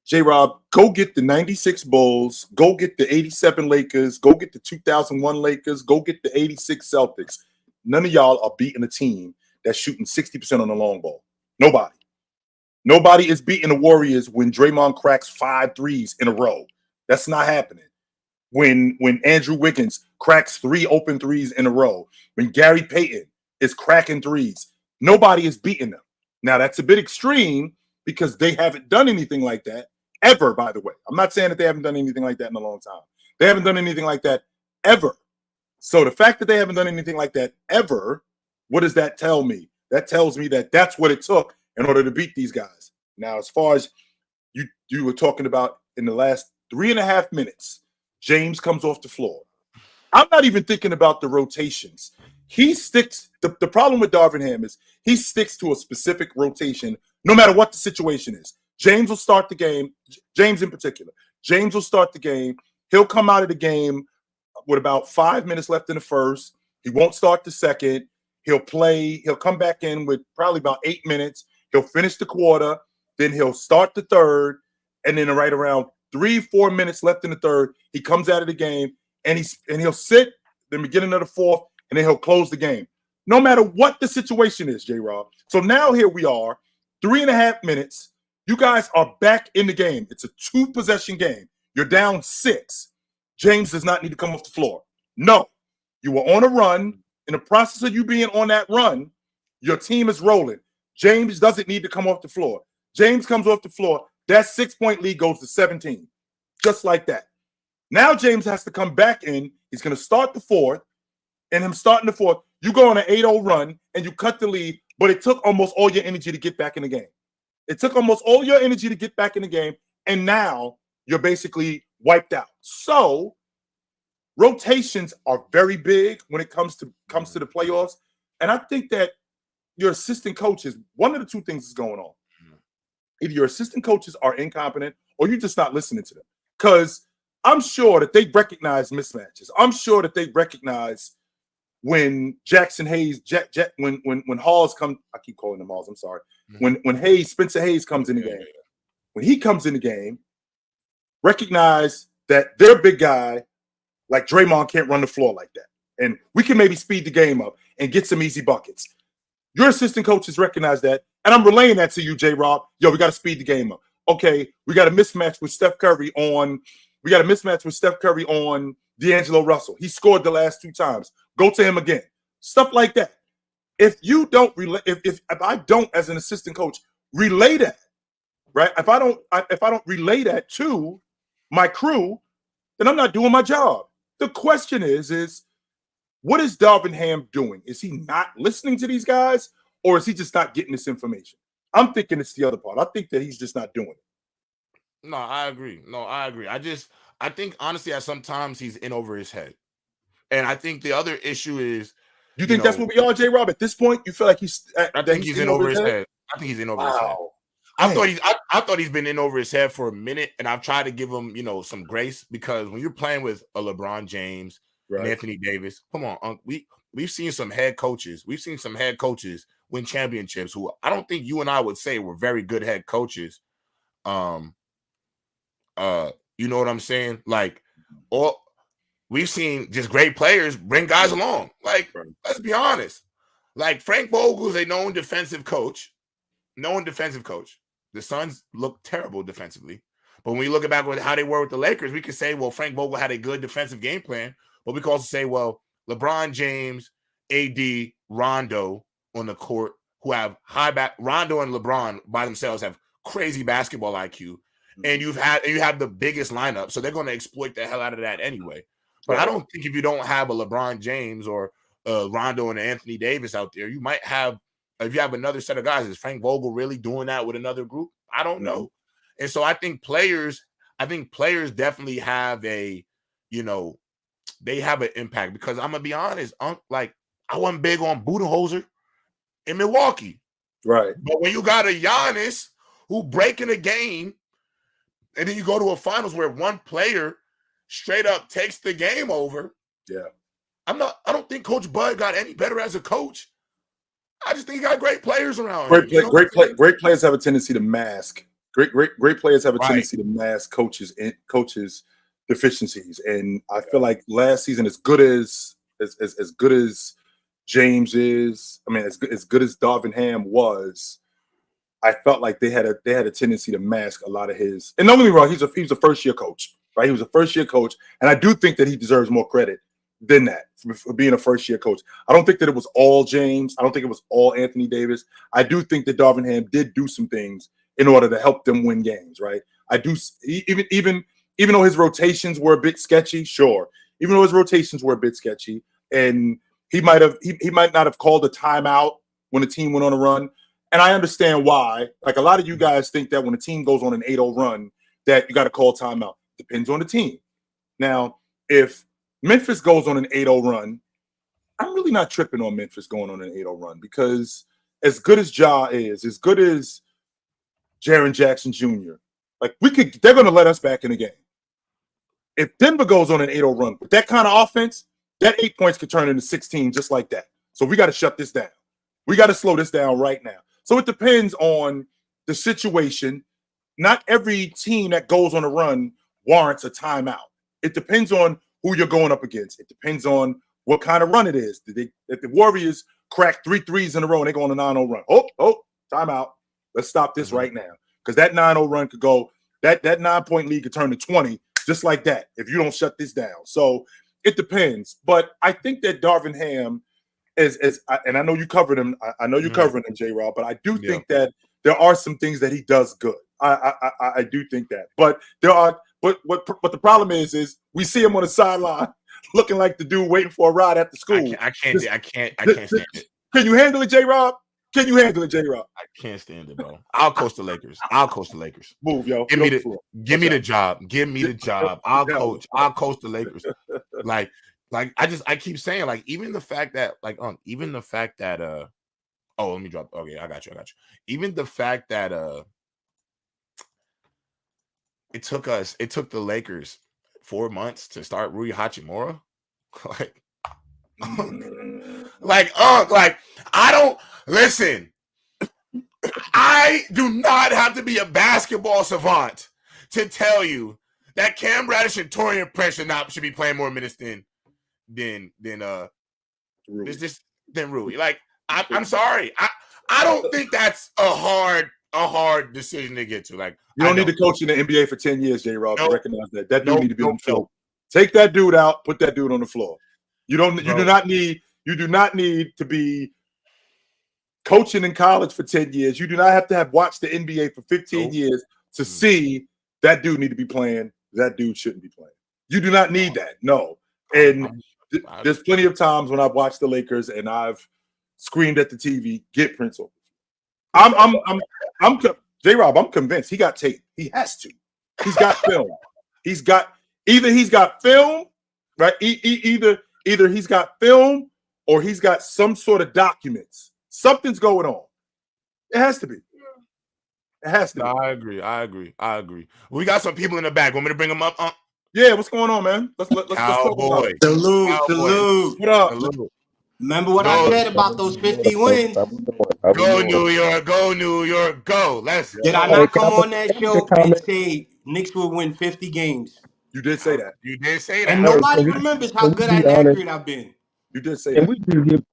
J-Rob, go get the 96 Bulls. Go get the 87 Lakers. Go get the 2001 Lakers. Go get the 86 Celtics. None of y'all are beating a team that's shooting 60% on the long ball. Nobody. Nobody is beating the Warriors when Draymond cracks 5 threes in a row. That's not happening. When Andrew Wiggins cracks 3 open threes in a row, when Gary Payton is cracking threes, nobody is beating them. Now, that's a bit extreme because they haven't done anything like that ever, by the way. I'm not saying that they haven't done anything like that in a long time. They haven't done anything like that ever. So the fact that they haven't done anything like that ever, what does that tell me? That tells me that that's what it took in order to beat these guys. Now, as far as you were talking about in the last 3.5 minutes, James comes off the floor. I'm not even thinking about the rotations. He sticks. The problem with Darvin Ham is he sticks to a specific rotation no matter what the situation is. James will start the game. James in particular. James will start the game. He'll come out of the game with about 5 minutes left in the first. He won't start the second. He'll play. He'll come back in with probably about 8 minutes. He'll finish the quarter. Then he'll start the third. And then right around 3-4 minutes left in the third, he comes out of the game and he'll sit the beginning of the fourth, and then he'll close the game. No matter what the situation is, J-Rob. So now here we are, 3.5 minutes. You guys are back in the game. It's a 2-possession game. You're down 6. James does not need to come off the floor. No. You were on a run. In the process of you being on that run, your team is rolling. James doesn't need to come off the floor. James comes off the floor. That 6-point lead goes to 17. Just like that. Now James has to come back in. He's going to start the fourth. And him starting the fourth, you go on an 8-0 run and you cut the lead, but it took almost all your energy to get back in the game. It took almost all your energy to get back in the game, and now you're basically wiped out. So rotations are very big when it comes to the playoffs. And I think that your assistant coaches, one of the two things is going on. Either your assistant coaches are incompetent or you're just not listening to them. Because I'm sure that they recognize mismatches. I'm sure that they recognize when Jackson Hayes, when Halls come, I keep calling them Halls, I'm sorry. When Spencer Hayes comes in the game, when he comes in the game, recognize that their big guy, like Draymond, can't run the floor like that. And we can maybe speed the game up and get some easy buckets. Your assistant coaches recognize that. And I'm relaying that to you, J-Rob. Yo, we got to speed the game up. Okay, we got a mismatch with Steph Curry on D'Angelo Russell. He scored the last 2 times. Go to him again. Stuff like that. If you don't relay, if I don't, as an assistant coach, relay that, right? If I don't relay that to my crew, then I'm not doing my job. The question is what is Darvin Ham doing? Is he not listening to these guys, or is he just not getting this information? I'm thinking it's the other part. I think that he's just not doing it. No, I agree. I think honestly, at sometimes he's in over his head. And I think the other issue is, you think that's what we are, J-Rob? At this point, you feel like he's in over his head. I think he's in over his head. I thought he's been in over his head for a minute, and I've tried to give him, some grace, because when you're playing with a LeBron James and Anthony Davis, come on, we've seen some head coaches. We've seen some head coaches win championships who I don't think you and I would say were very good head coaches. You know what I'm saying? Like, we've seen just great players bring guys along. Like, let's be honest. Like, Frank Vogel is a known defensive coach. The Suns look terrible defensively. But when we look back at how they were with the Lakers, we could say, well, Frank Vogel had a good defensive game plan. But we could also say, well, LeBron James, AD, Rondo on the court, who have Rondo and LeBron by themselves have crazy basketball IQ. And you have the biggest lineup. So they're going to exploit the hell out of that anyway. But I don't think if you don't have a LeBron James or Rondo and Anthony Davis out there, you might have, if you have another set of guys, is Frank Vogel really doing that with another group? I don't know. And so I think players definitely have they have an impact, because I'm going to be honest, like, I wasn't big on Budenholzer in Milwaukee. Right. But when you got a Giannis who breaking a game, and then you go to a finals where one player straight up takes the game over. Yeah. I don't think Coach Bud got any better as a coach. I just think he got great players around. Great players have a tendency to mask. Great players have a tendency to mask coaches' deficiencies. And I feel like last season, as good as James is, I mean, as good as Darvin Ham was, I felt like they had a tendency to mask a lot of his. And don't get me wrong, he was a first-year coach, right? He was a first-year coach, and I do think that he deserves more credit than that for being a first-year coach. I don't think that it was all James. I don't think it was all Anthony Davis. I do think that Darvin Ham did do some things in order to help them win games, right? I do, even though his rotations were a bit sketchy, sure. Even though his rotations were a bit sketchy, and he might not have called a timeout when the team went on a run. And I understand why. Like, a lot of you guys think that when a team goes on an 8-0 run, that you got to call timeout. Depends on the team. Now, if Memphis goes on an 8-0 run, I'm really not tripping on Memphis going on an 8-0 run, because as good as Ja is, as good as Jaren Jackson Jr., like, they're going to let us back in the game. If Denver goes on an 8-0 run with that kind of offense, that 8 points could turn into 16 just like that. So we got to shut this down. We got to slow this down right now. So it depends on the situation. Not every team that goes on a run warrants a timeout. It depends on who you're going up against. It depends on what kind of run it is. If the Warriors crack 3 threes in a row and they go on a 9-0 run, timeout. Let's stop this right now. Because that 9-0 run could go, that 9-point lead could turn to 20 just like that if you don't shut this down. So it depends. But I think that Darvin Ham and I know you covered him. I know you covering him, J-Rob, but I do think that there are some things that he does good. I do think that, but the problem is we see him on the sideline looking like the dude waiting for a ride after school. I can't stand it. Can you handle it, J-Rob? Can you handle it, J-Rob? I can't stand it, bro. I'll coach the Lakers. Move, yo. Give me the job. Give me the job. I'll coach the Lakers. Like I keep saying, like, even the fact that oh, let me drop. Okay, I got you. Even the fact that it took the Lakers 4 months to start Rui Hachimura. Like I don't listen. I do not have to be a basketball savant to tell you that Cam Reddish and Torian Prince should be playing more minutes than Rui. Like, I'm sorry. I don't think that's a hard decision to get to. Like, you don't need to coach in the NBA for 10 years, J-Rob, to recognize that. That dude need to be on the floor. Take that dude out, put that dude on the floor. You do not need to be coaching in college for 10 years. You do not have to have watched the NBA for 15 years to see that dude need to be playing. That dude shouldn't be playing. You do not need that. No. And there's plenty of times when I've watched the Lakers and I've screamed at the TV, get Prince over. I'm J-Rob, I'm convinced he got tape. He has to. He's got film. He's got film, right? Either he's got film or he's got some sort of documents. Something's going on. It has to be. It has to be. I agree. We got some people in the back. Want me to bring them up? Yeah, what's going on, man? Let's talk about it. Salute. What up? Salute. Remember what I said about those 50 wins? Go New York, go New York, go. Let's Did I not come on that show and say Knicks will win 50 games? You did say that. You did say that. And nobody remembers how good and accurate I've been. You did say that.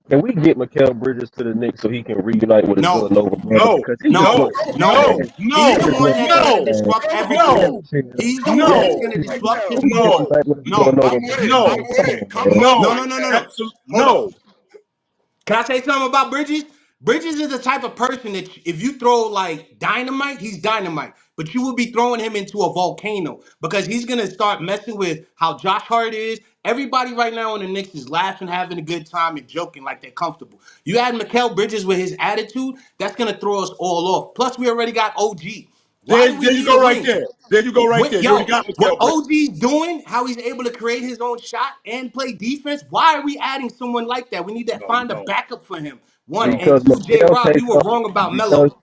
Can we get Mikal Bridges to the Knicks so he can reunite with his Villanova brother? No. He's the one that's going to disrupt everything. He's the one that's going to disrupt his No. Can I say something about Bridges? Bridges is the type of person that if you throw like dynamite, he's dynamite. But you will be throwing him into a volcano because he's going to start messing with how Josh Hart is. Everybody right now in the Knicks is laughing, having a good time, and joking like they're comfortable. You add Mikal Bridges with his attitude, that's going to throw us all off. Plus, we already got OG. There you go right there. You already got what OG's doing, how he's able to create his own shot and play defense, why are we adding someone like that? We need to find a backup for him. One, and two, J-Rob, you were wrong about Melo.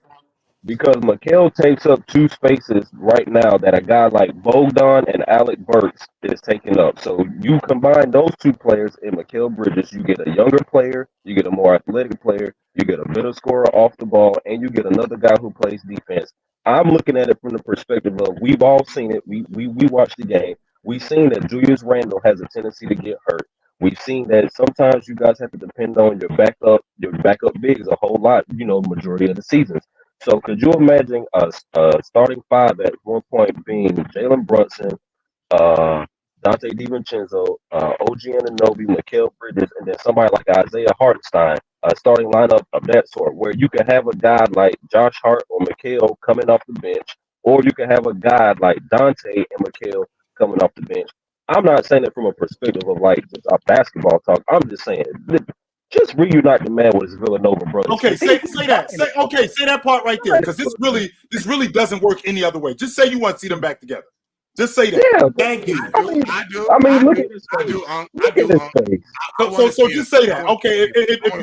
Because Mikal takes up two spaces right now that a guy like Bogdan and Alec Burks is taking up. So you combine those two players in Mikal Bridges, you get a younger player, you get a more athletic player, you get a better scorer off the ball, and you get another guy who plays defense. I'm looking at it from the perspective of we've all seen it. We watched the game. We've seen that Julius Randle has a tendency to get hurt. We've seen that sometimes you guys have to depend on your backup bigs a whole lot, majority of the seasons. So could you imagine a starting five at one point being Jalen Brunson, Dante DiVincenzo, OG Anunoby, Mikal Bridges, and then somebody like Isaiah Hartenstein, a starting lineup of that sort, where you can have a guy like Josh Hart or Mikal coming off the bench, or you can have a guy like Dante and Mikal coming off the bench. I'm not saying it from a perspective of like just a basketball talk. I'm just saying, just reunite the man with his Villanova brother. Okay, say that. Say that part right there, because this really doesn't work any other way. Just say you want to see them back together. Just say that. Yeah, thank you. I do. Look at this face. Look at this face. So just say that. Okay, if you're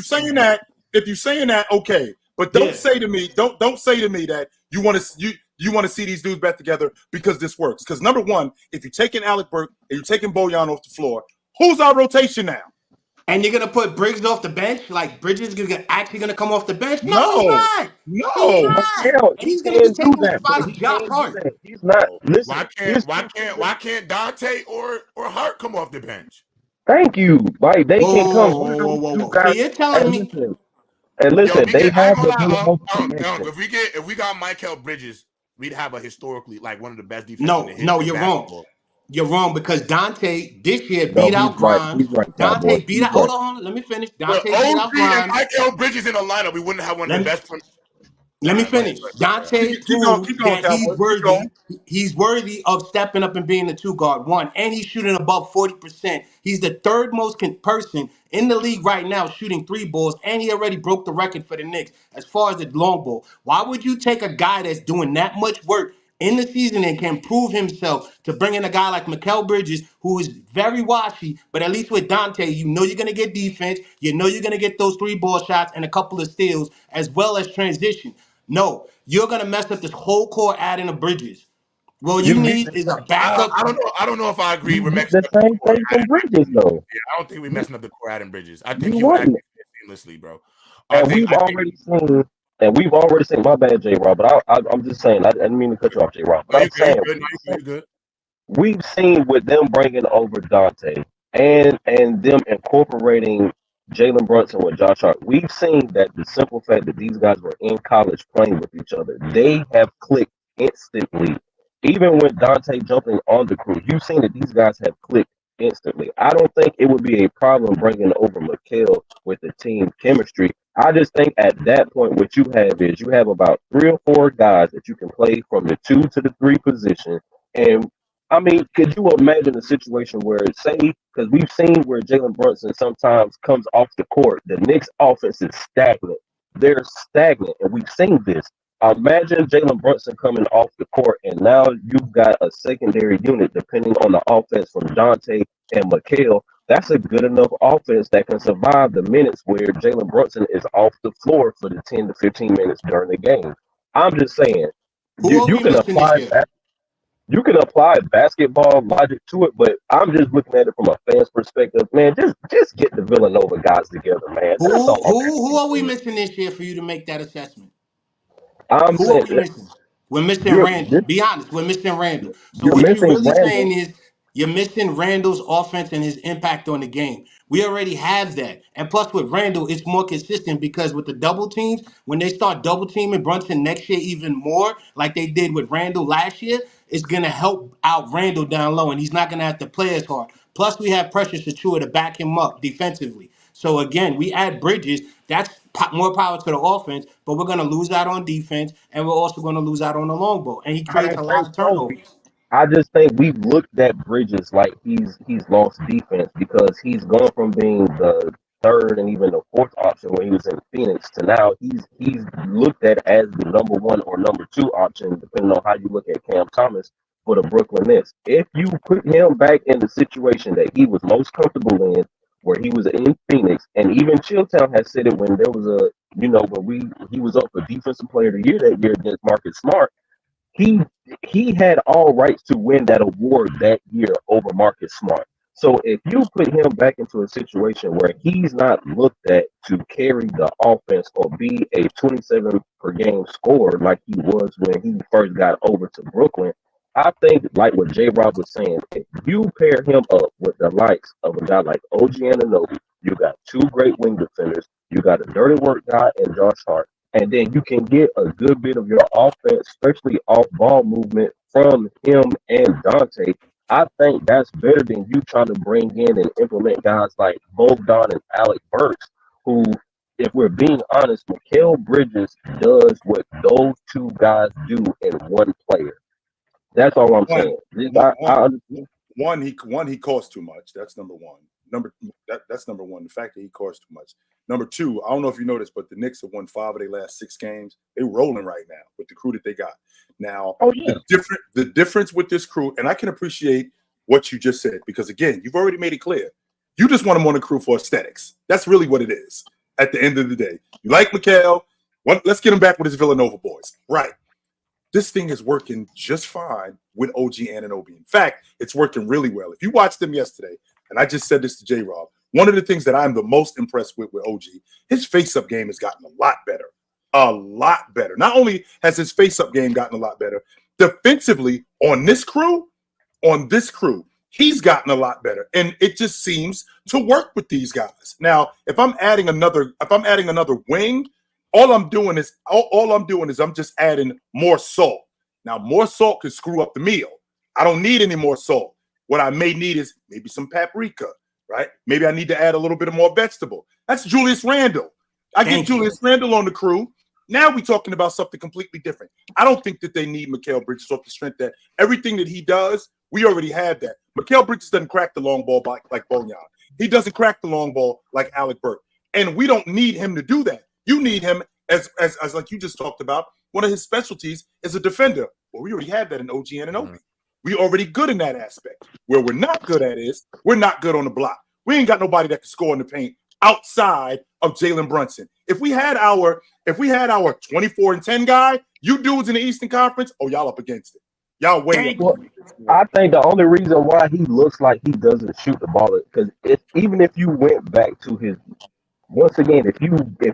saying that, okay. But don't say to me, don't say to me that you want to see these dudes back together because this works. Because number one, if you're taking Alec Burke and you're taking Bojan off the floor, who's our rotation now? And you're gonna put Briggs off the bench? Like Bridges is actually gonna come off the bench? No, he's not. No, and he's gonna be taking the spot of Josh Hart. He's not. Listen, why can't Dante or Hart come off the bench? Thank you. Like they can come. Whoa. So you're telling me? And listen, they have if we got Mikal Bridges, we'd have a historically like one of the best defenses. No, you're wrong. You're wrong because Dante this year No, beat he's out right. Grimes. He's right, Cowboy. Dante beat He's out. right. Hold on, let me finish. With Dante beat out OG and Grimes. Michael Bridges in the lineup, we wouldn't have one of Let the me best. let me Go ahead. finish. Dante Keep proved going, that he's Cowboys. Keep going. worthy. He's worthy of stepping up and being the 2 guard one, and he's shooting above 40%. He's the third most person in the league right now shooting 3 balls, and he already broke the record for the Knicks as far as the long ball. Why would you take a guy that's doing that much work in the season and can prove himself to bring in a guy like Mikal Bridges, who is very washy, but at least with Dante, you know you're going to get defense. You know you're going to get those 3 ball shots and a couple of steals as well as transition. No, you're going to mess up this whole core adding of Bridges. Well, You you get need the, is a I, backup. I don't know. I don't know if I agree. you We're get messing the up the same core thing from Adam Bridges Bridges. though. Yeah, I don't think we're messing up the core Adam Bridges. I think You he would wouldn't. actually fit seamlessly, bro. I And think. we've already seen, my bad, J. Rob, but I'm just saying, I didn't mean to cut you off, J. Rob, No, but you I'm good. You saying good. No, you good. You good. we've seen with them bringing over Dante and them incorporating Jalen Brunson with Josh Hart. We've seen that the simple fact that these guys were in college playing with each other, they have clicked instantly. Even with Dante jumping on the crew, you've seen that these guys have clicked instantly. I don't think it would be a problem bringing over Mikal with the team chemistry. I just think at that point, what you have is you have about 3 or 4 guys that you can play from the 2 to the 3 position. And I mean, could you imagine a situation where, say, because we've seen where Jalen Brunson sometimes comes off the court, the Knicks' offense is stagnant. They're stagnant, and we've seen this. Imagine Jalen Brunson coming off the court, and now you've got a secondary unit depending on the offense from Dante and Mikal. That's a good enough offense that can survive the minutes where Jalen Brunson is off the floor for the 10 to 15 minutes during the game. I'm just saying, Who are you we can missing this apply year? that. You can apply basketball logic to it, but I'm just looking at it from a fan's perspective. Man, just get the Villanova guys together, man. That's all I'm Who asking are we for. missing this year for you to make that assessment? I'm Who are saying we missing? We're missing you're Randall. Be honest, we're missing Randall. So you're what you're missing really Randall. saying is you're missing Randall's offense and his impact on the game. We already have that. And plus with Randall, it's more consistent because with the double teams, when they start double teaming Brunson next year even more, like they did with Randall last year, it's gonna help out Randall down low and he's not gonna have to play as hard. Plus, we have Precious Achua to back him up defensively. So again, we add Bridges. That's more power to the offense, but we're going to lose out on defense, and we're also going to lose out on the long ball. And he I creates don't a lot think of so. turnovers. I just think we've looked at Bridges like he's lost defense because he's gone from being the third and even the fourth option when he was in Phoenix to now he's looked at as the number 1 or number 2 option depending on how you look at Cam Thomas for the Brooklyn Nets. If you put him back in the situation that he was most comfortable in, where he was in Phoenix, and even Chilltown has said it when there was a when he was up for Defensive Player of the Year that year against Marcus Smart. He he had all rights to win that award that year over Marcus Smart. So if you put him back into a situation where he's not looked at to carry the offense or be a 27 per game scorer like he was when he first got over to Brooklyn, I think like what J. Rob was saying, if you pair him up with the likes of a guy like OG Anunoby, you got 2 great wing defenders, you got a dirty work guy in Josh Hart, and then you can get a good bit of your offense, especially off ball movement from him and Dante. I think that's better than you trying to bring in and implement guys like Bogdan and Alec Burks, who, if we're being honest, Mikal Bridges does what those 2 guys do in one player. That's all I'm One, saying. one, one, I he costs too much. That's number one. That's number one. The fact that he costs too much. Number two, I don't know if you noticed, but the Knicks have won 5 of their last 6 games. They're rolling right now with the crew that they got. Now, oh yeah, the difference with this crew, and I can appreciate what you just said because again, you've already made it clear. You just want them on the crew for aesthetics. That's really what it is. At the end of the day, you like Mikal. Let's get him back with his Villanova boys, right? This thing is working just fine with OG Anunoby. In fact, it's working really well. If you watched them yesterday, and I just said this to J-Rob, one of the things that I'm the most impressed with OG, his face-up game has gotten a lot better. A lot better. Not only has his face-up game gotten a lot better, defensively on this crew, he's gotten a lot better. And it just seems to work with these guys. Now, if I'm adding another wing, all I'm doing is I'm just adding more salt. Now, more salt could screw up the meal. I don't need any more salt. What I may need is maybe some paprika, right? Maybe I need to add a little bit of more vegetable. That's Julius Randle. I get Julius Randle on the crew. Now we're talking about something completely different. I don't think that they need Mikal Bridges off the strength that everything that he does, we already have that. Mikal Bridges doesn't crack the long ball like Bonyan. He doesn't crack the long ball like Alec Burks. And we don't need him to do that. You need him as like you just talked about. One of his specialties is a defender. Well, we already have that in OG Anunoby. We already good in that aspect. Where we're not good at is we're not good on the block. We ain't got nobody that can score in the paint outside of Jalen Brunson. If we had our 24-10 guy, you dudes in the Eastern Conference, oh, y'all up against it. Y'all way up. Well, I think the only reason why he looks like he doesn't shoot the ball is because even if you went back to his, once again, if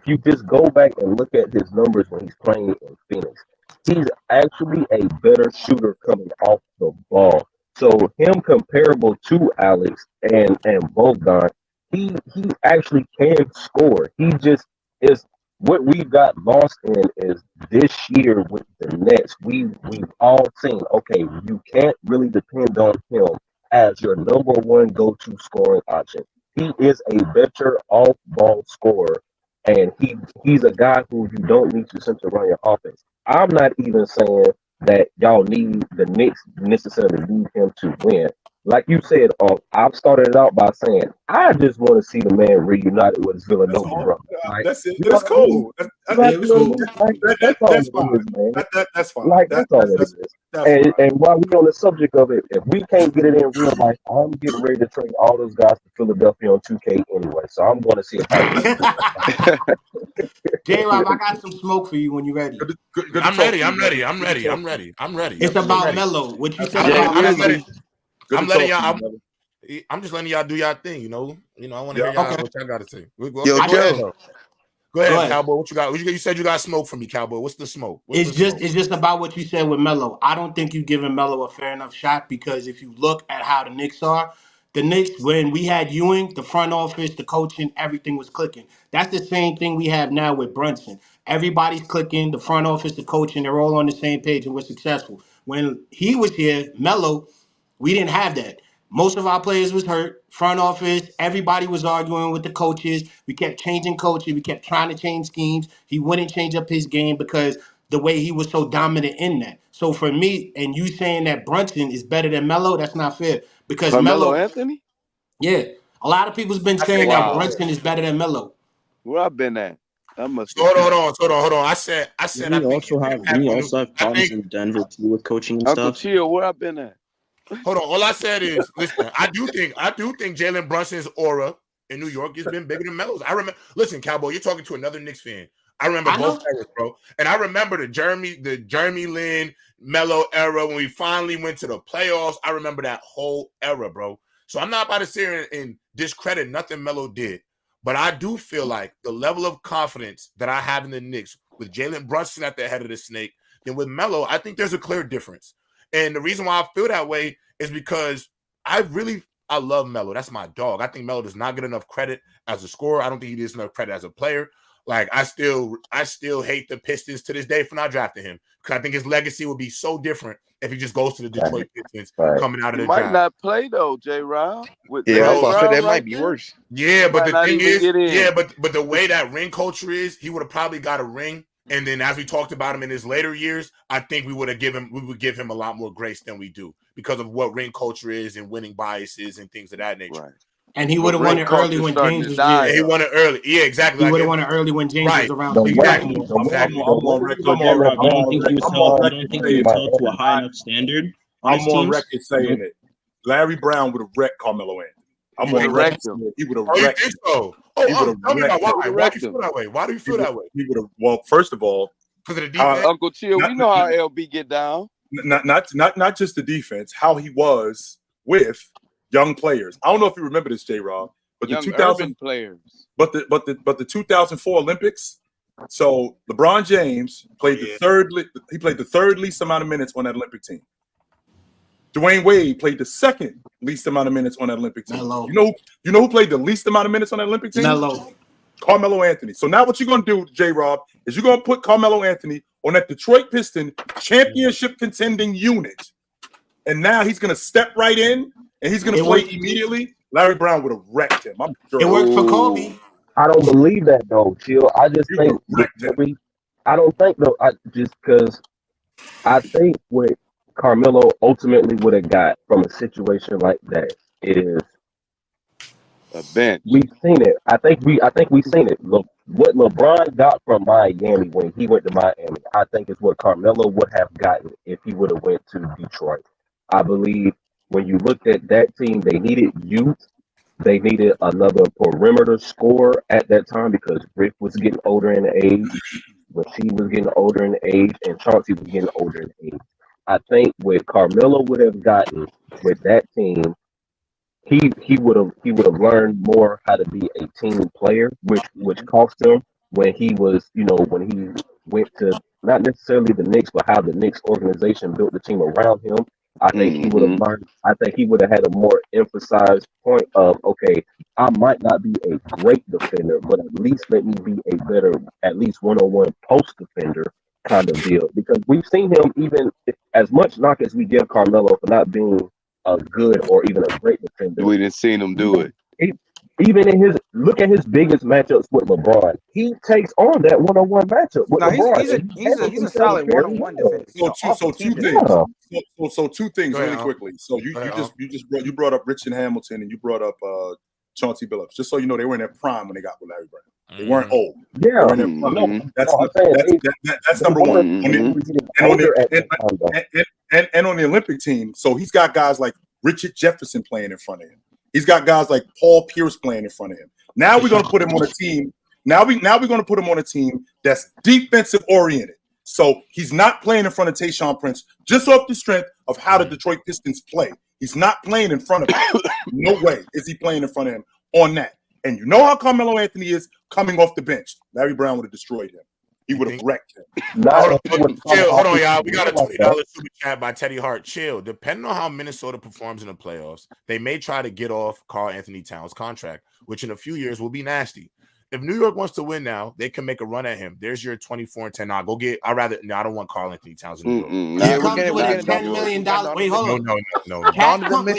you just go back and look at his numbers when he's playing in Phoenix, he's actually a better shooter coming off the ball. So him comparable to Alex and Bogdan, he actually can score. He just is. What we got lost in is this year with the Nets. We've all seen, okay, you can't really depend on him as your number one go-to scoring option. He is a better off-ball scorer, and he's a guy who you don't need to center around your offense. I'm not even saying that y'all need the Knicks necessarily need him to win. Like you said, I've started it out by saying I just want to see the man reunited with his Villanova brother. Like, that's it. That's cool. That's fine. That's fine. Like that's all it is. And while we're on the subject of it, if we can't get it in real life, I'm getting ready to trade all those guys to Philadelphia on 2K anyway. So I'm going to see if I can. J-Rob, I got some smoke for you when you're ready. I'm ready. It's about Melo. What you said about Melo? I'm just letting y'all do y'all thing, you know. I want to hear y'all what y'all got to say. Go ahead, Cowboy. What you got? You said you got smoke from me, Cowboy. What's the smoke? It's just about what you said with Melo. I don't think you're giving Melo a fair enough shot because if you look at how the Knicks are, the Knicks, when we had Ewing, the front office, the coaching, everything was clicking. That's the same thing we have now with Brunson. Everybody's clicking, the front office, the coaching, they're all on the same page and we're successful. When he was here, Melo, we didn't have that. Most of our players was hurt. Front office, everybody was arguing with the coaches. We kept changing coaches. We kept trying to change schemes. He wouldn't change up his game because the way he was so dominant in that. So for me, and you saying that Brunson is better than Melo, that's not fair. Because Melo Anthony? Yeah. A lot of people's been saying that Brunson is better than Melo. Where I've been at? That must hold on. I said we also have problems in Denver too with coaching and Uncle stuff. Chill, where I've been at? Hold on. All I said is, listen, I do think Jalen Brunson's aura in New York has been bigger than Melo's. I remember. Listen, Cowboy, you're talking to another Knicks fan. I remember both eras, bro. And I remember the Jeremy Lin, Melo era when we finally went to the playoffs. I remember that whole era, bro. So I'm not about to sit here and discredit nothing Melo did. But I do feel like the level of confidence that I have in the Knicks with Jalen Brunson at the head of the snake, then with Melo, I think there's a clear difference. And the reason why I feel that way is because I love Melo. That's my dog. I think Melo does not get enough credit as a scorer. I don't think he gets enough credit as a player. Like I still hate the Pistons to this day for not drafting him because I think his legacy would be so different if he just goes to the Detroit Pistons coming out of the draft. Might not play though, J-Rob. Yeah, I was about to say that might be worse. Yeah, but the thing is, but the way that ring culture is, he would have probably got a ring. And then as we talked about him in his later years, I think we would give him a lot more grace than we do because of what ring culture is and winning biases and things of that nature. Right. And he would have won it early when James was there. He won it early. Yeah, exactly. He would have won it early when James was around. Exactly. I don't think he was held to a high enough standard. I'm on record saying it. Larry Brown would have wrecked Carmelo Anthony. I'm on record. He would have wrecked him. So. Tell me about why. Why do you feel that way? Why do you feel that way? He would have. Well, first of all, because of the defense. Uncle Chill, we know how LB get down. Not just the defense. How he was with young players. I don't know if you remember this, J-Rob, but young the 2000 players. But the 2004 Olympics. So LeBron James played the third. He played the third least amount of minutes on that Olympic team. Dwayne Wade played the second least amount of minutes on that Olympic team. Melo. You know who played the least amount of minutes on that Olympic team? Melo. Carmelo Anthony. So now what you're going to do, J-Rob, is you're going to put Carmelo Anthony on that Detroit Piston championship contending unit. And now he's going to step right in and he's going to play immediately, Larry Brown would have wrecked him. I'm sure. It worked for Kobe. I don't believe that though, Chill. I just think I don't think though. Just because I think what Carmelo ultimately would have got from a situation like that is a bench. We've seen it. I think we've seen it. Look, what LeBron got from Miami when he went to Miami, I think is what Carmelo would have gotten if he would have went to Detroit. I believe when you looked at that team, they needed youth. They needed another perimeter scorer at that time because Rick was getting older in age, Rasheed was getting older in age, and Chauncey was getting older in age. I think what Carmelo would have gotten with that team, he would have learned more how to be a team player, which cost him when he was, when he went to not necessarily the Knicks, but how the Knicks organization built the team around him. I think he would have learned. I think he would have had a more emphasized point of, okay, I might not be a great defender, but at least let me be a better, at least one-on-one post defender kind of deal. Because we've seen him, even as much knock as we give Carmelo for not being a good or even a great defender, we didn't see him do it. Even in look at his biggest matchups with LeBron, he takes on that one-on-one matchup with LeBron. He's a solid one-on-one defender. So two things really quickly. So you brought up Richard Hamilton and you brought up Chauncey Billups. Just so you know, they were in their prime when they got with Larry Brown. They weren't old. Yeah, that's number one. And on the Olympic team, so he's got guys like Richard Jefferson playing in front of him. He's got guys like Paul Pierce playing in front of him. Now we're going to put him on a team. Now we're going to put him on a team that's defensive oriented. So he's not playing in front of Tayshaun Prince just off the strength of how the Detroit Pistons play. He's not playing in front of him. No way is he playing in front of him on that. And you know how Carmelo Anthony is coming off the bench. Larry Brown would have destroyed him. He would have wrecked him. Hold on, y'all. We got a $20 super chat by Teddy Hart. Chill. Depending on how Minnesota performs in the playoffs, they may try to get off Karl Anthony Towns' contract, which in a few years will be nasty. If New York wants to win now, they can make a run at him. There's your 24-10. Nah, go get. I don't want Karl Anthony Towns in New York. He comes with a $10 million. Wait, hold on. No. Let me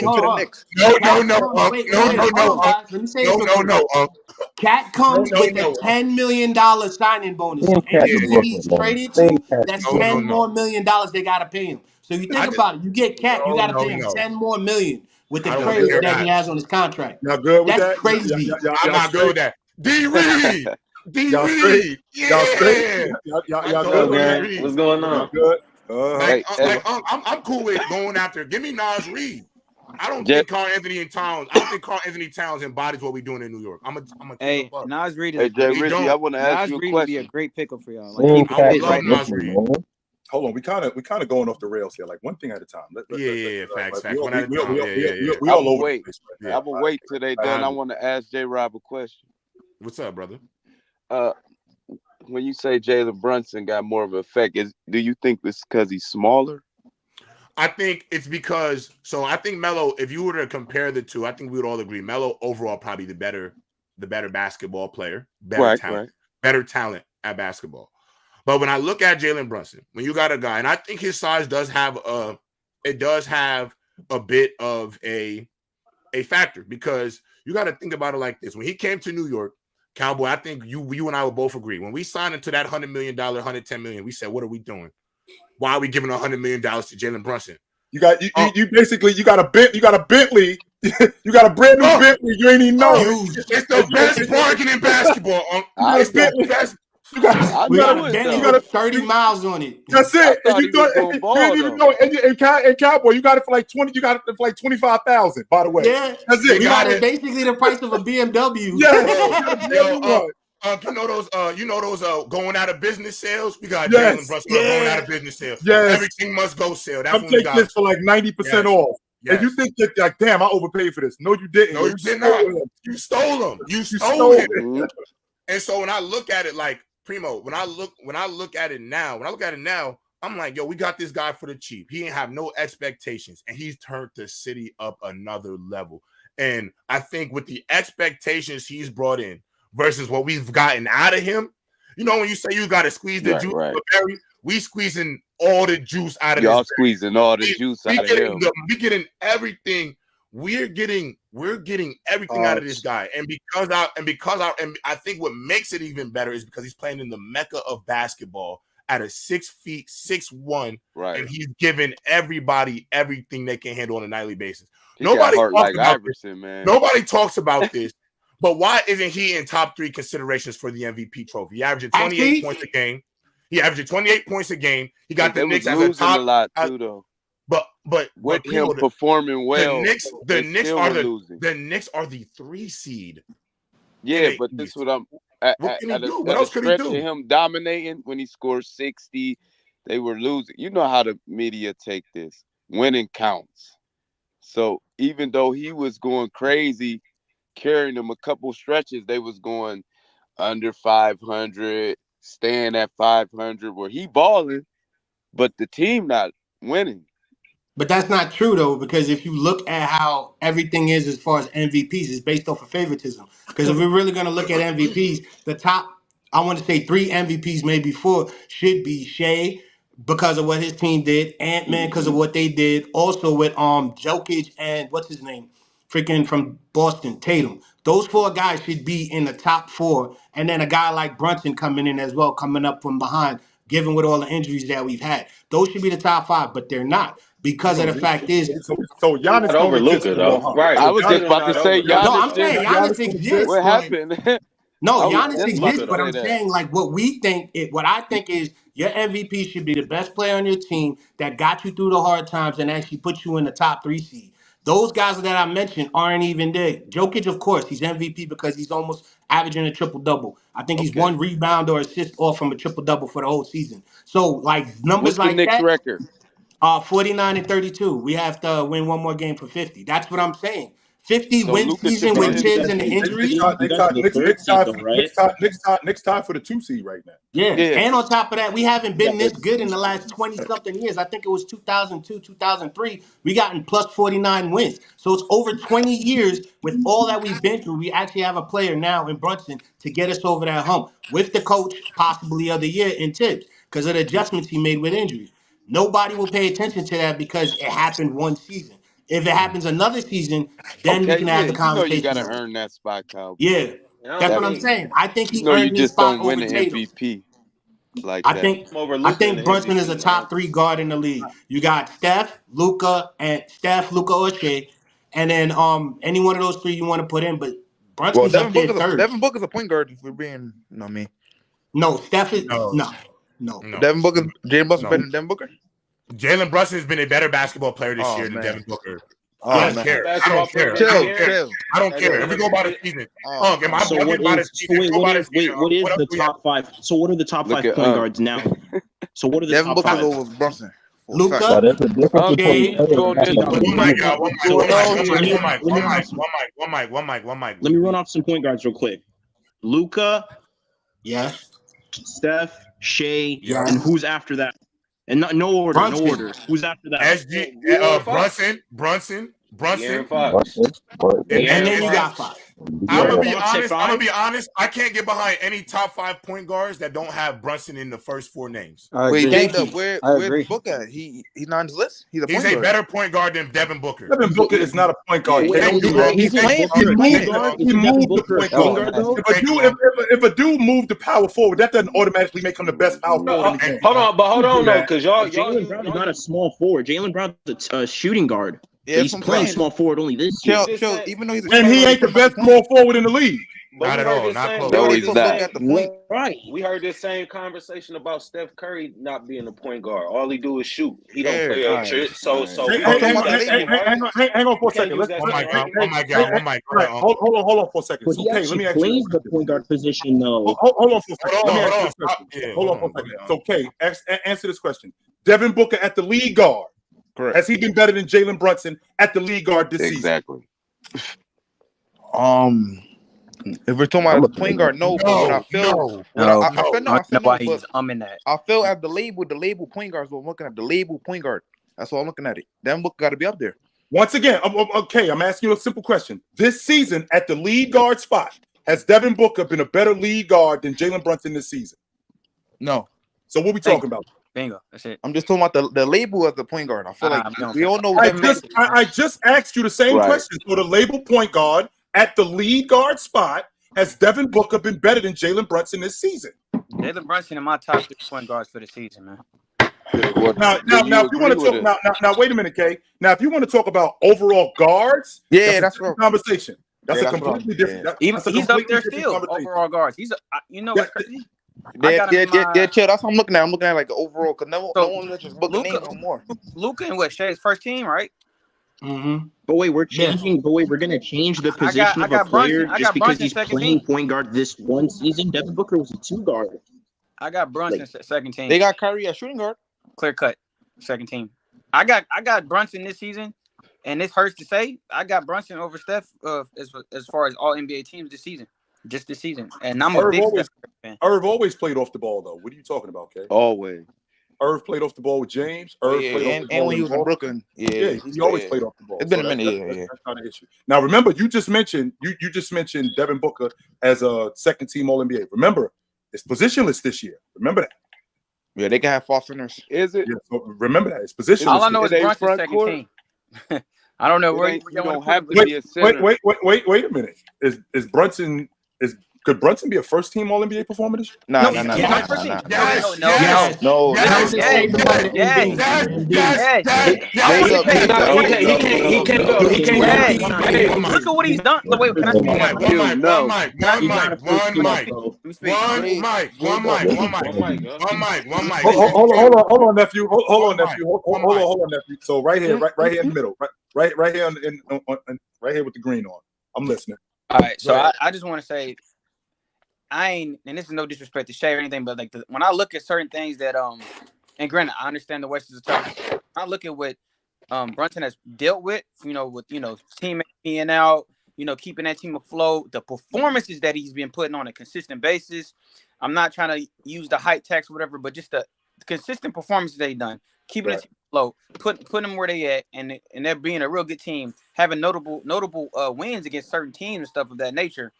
say this. Cat comes with a $10 million signing bonus. So anything he's traded to, that's $10 more million they got to pay him. So you think about it. You get Cat, you got to pay him $10 more million with the trade that he has on his contract. Y'all good with that's that? Crazy. I'm not good with that. D Reed. Y'all straight? Y'all good, man? What's going on? Good. I'm cool with going after. Give me Nas Reed. I don't think Karl Anthony Towns embodies what we're doing in New York. Hey, Nas Reed is I want to ask you a question. Would be a great pickup for y'all. Like, I love Nas Reed. Hold on, we kind of going off the rails here, like one thing at a time. Facts. We all over the place right now. I will wait till they done. I want to ask J. Rob a question. What's up, brother? When you say Jalen Brunson got more of an effect, do you think it's because he's smaller? I think it's because. So I think Melo. If you were to compare the two, I think we would all agree Melo overall probably the better basketball player, better talent at basketball. But when I look at Jalen Brunson, when you got a guy, and I think his size does have a bit of a factor, because you got to think about it like this. When he came to New York, Cowboy, I think you and I will both agree. When we signed into that $100 million, $110 million, we said, what are we doing? Why are we giving $100 million to Jalen Brunson? You got a Bentley. You got a brand new Bentley. You ain't even know. It's the best bargain in basketball. It's the best. You got a Bentley with 30 miles on it. That's it. And you didn't even know. And Cowboy, you got it for like 20. You got it for like 25,000. By the way, yeah, that's it. You got it basically the price of a BMW. You know those going out of business sales. We got Jalen Brunson going out of business sales. Yes. Everything must go sale. That's I'm taking this for like 90% off. Yes. And you think that, like, damn, I overpaid for this? No, you didn't. No, you did not. You stole them. You stole him. And so when I look at it, like, Primo, when I look at it now, I'm like, yo, we got this guy for the cheap. He didn't have no expectations, and he's turned the city up another level. And I think with the expectations he's brought in versus what we've gotten out of him, you know, when you say you got to squeeze the juice out of Barry, we squeezing all the juice out of y'all squeezing all the juice out of him. We getting everything we're getting everything out of this guy, and I think what makes it even better is because he's playing in the mecca of basketball at a 6 feet 6'1", right, and he's giving everybody everything they can handle on a nightly basis. Nobody talks like Iverson, man. Nobody talks about this, but why isn't he in top 3 considerations for the MVP trophy? He averaging 28 points a game. He averaging 28 points a game. He got the Knicks as a top. A lot too, though. But with him performing well, the Knicks are the 3 seed. Yeah, but this is what I'm. What can he do? What else could he do? Him dominating when he scored 60, they were losing. You know how the media take this. Winning counts. So even though he was going crazy, carrying them a couple stretches, they was going under 500, staying at 500, where he balling, but the team not winning. But that's not true, though, because if you look at how everything is as far as MVPs, it's based off of favoritism. Because if we're really going to look at MVPs, the top, I want to say 3 MVPs, maybe 4, should be Shea because of what his team did, Ant-Man because of what they did, also with Jokic and what's his name? Freaking from Boston, Tatum. Those 4 guys should be in the top 4. And then a guy like Brunson coming in as well, coming up from behind, given with all the injuries that we've had. Those should be the top 5, but they're not. Because of the fact is, so Giannis over Luka, though. Right. I was just about to say Giannis. No, I'm saying Giannis exists. What happened? No, Giannis exists, but I'm saying like what I think is your MVP should be the best player on your team that got you through the hard times and actually put you in the top 3 seed. Those guys that I mentioned aren't even there. Jokic, of course, he's MVP because he's almost averaging a triple-double. I think he's 1 rebound or assist off from a triple-double for the whole season. So, like, numbers like Knicks that. record? 49-32. We have to win 1 more game for 50. That's what I'm saying. 50 win season with Tibbs and the injuries. Knicks tied for the 2 seed right now. Yeah. And on top of that, we haven't been this good in the last 20-something years. I think it was 2002, 2003. We gotten plus 49 wins. So it's over 20 years with all that we've been through. We actually have a player now in Brunson to get us over that hump with the coach possibly of the year in Tibbs because of the adjustments he made with injuries. Nobody will pay attention to that because it happened 1 season. If it happens another season, then we can have the conversation. You got to earn that spot, Kyle. Yeah, that's what I'm saying. I think he earned his spot over Tatum. MVP like I think Brunson is a top 3 guard in the league. You got Steph, Luka, or Shea, and then any one of those 3 you want to put in. But Brunson's up there third. Devin Booker's a point guard. If we're being, No, Steph is no. Devin Booker, Jalen Brunson better than Devin Booker. Jalen Brunson has been a better basketball player this year than Devin Booker. I don't care. I don't care. If we go by the season, what is the top 5? So what are the top 5 point guards now? So what are the Devin top 5? Booker over Brunson. Luka. There's a difference between one mic. Let me run off some point guards real quick. Luka, yes. Steph, Shea, yes. And who's after that? And no order, Brunson. no order. Who's after that? Brunson. And then you got 5. I'm gonna be honest. I can't get behind any top 5 point guards that don't have Brunson in the first 4 names. Where's Booker at? He's not on his list. He's a better point guard than Devin Booker. Devin Booker is not a point guard. He's playing. He moved the point guard. If a dude moved the power forward, that doesn't automatically make him the best power forward. Hold on, though, because Jalen Brown is not a small forward. Jalen Brown's a shooting guard. Yeah, he's playing small forward only this year. Even though he's and he ain't the best small forward in the league. Not at all. Not close. No, he's not. Right. We heard this same conversation about Steph Curry not being a point guard. All he do is shoot. He don't play a trick. So hang on for a second. Hold on for a second. But Okay, let me ask you. Plays the point guard position though. Hold on for a second. Hold on for a second. So, Kay, answer this question. Devin Booker at the lead guard. Correct. Has he been better than Jalen Brunson at the lead guard this season? Exactly. If we're talking about the point guard, no. I feel at the label point guard. So I'm looking at the label point guard. That's why I'm looking at it. Devin Booker got to be up there. Once again, okay, I'm asking you a simple question. This season at the lead guard spot, has Devin Booker been a better lead guard than Jalen Brunson this season? No. So what we talking about? Bingo. That's it. I'm just talking about the label as the point guard. I feel like we all know. I just asked you the same question. So the label point guard at the lead guard spot, has Devin Booker been better than Jalen Brunson this season? Jalen Brunson in my top 3 point guards for the season, man. Now, if you want to talk now, wait a minute, Kay. Now, if you want to talk about overall guards, that's a conversation. That's a completely different. Even he's up there still. Overall guards. He's you know what's crazy? Chill. That's what I'm looking at. I'm looking at like overall because no one lets us book a name no more. Luka and Shay's first team, right? Mm-hmm. But wait, we're changing. But wait, we're gonna change the position of a player just because he's playing point guard this one season. Devin Booker was a 2 guard. I got Brunson second team. They got Kyrie at shooting guard. Clear cut, second team. I got Brunson this season, and this hurts to say. I got Brunson over Steph as far as all NBA teams this season, just this season. And I'm a big Steph fan. Irv always played off the ball though. What are you talking about, Kay? Always. Irv played off the ball with James. Irv played off the ball and when he was in Brooklyn, he always played off the ball. It's been a minute, That's not an issue. Now, remember, you just mentioned Devin Booker as a second team All NBA. Remember, it's positionless this year. Remember that. Yeah, they can have false centers. Is it? Yeah, so remember that it's positionless. All I know is Brunson's second team. I don't know where you don't have to be a center. Wait a minute. Is Brunson could Brunson be a first team All NBA performer this year? No. He can't go. Look at what he's done. Wait, can I speak? One mic. Hold on, nephew. Hold on, nephew. So right here in the middle, right here right here with the green on. I'm listening. All right, so I just want to say, I ain't, and this is no disrespect to Shay or anything, but like when I look at certain things that and granted, I understand the West is a tough. I look at what Brunson has dealt with, with teammates being out, keeping that team afloat, the performances that he's been putting on a consistent basis. I'm not trying to use the hype text or whatever, but just the consistent performances they've done, keeping the team afloat, putting them where they at, and they're being a real good team, having notable wins against certain teams and stuff of that nature.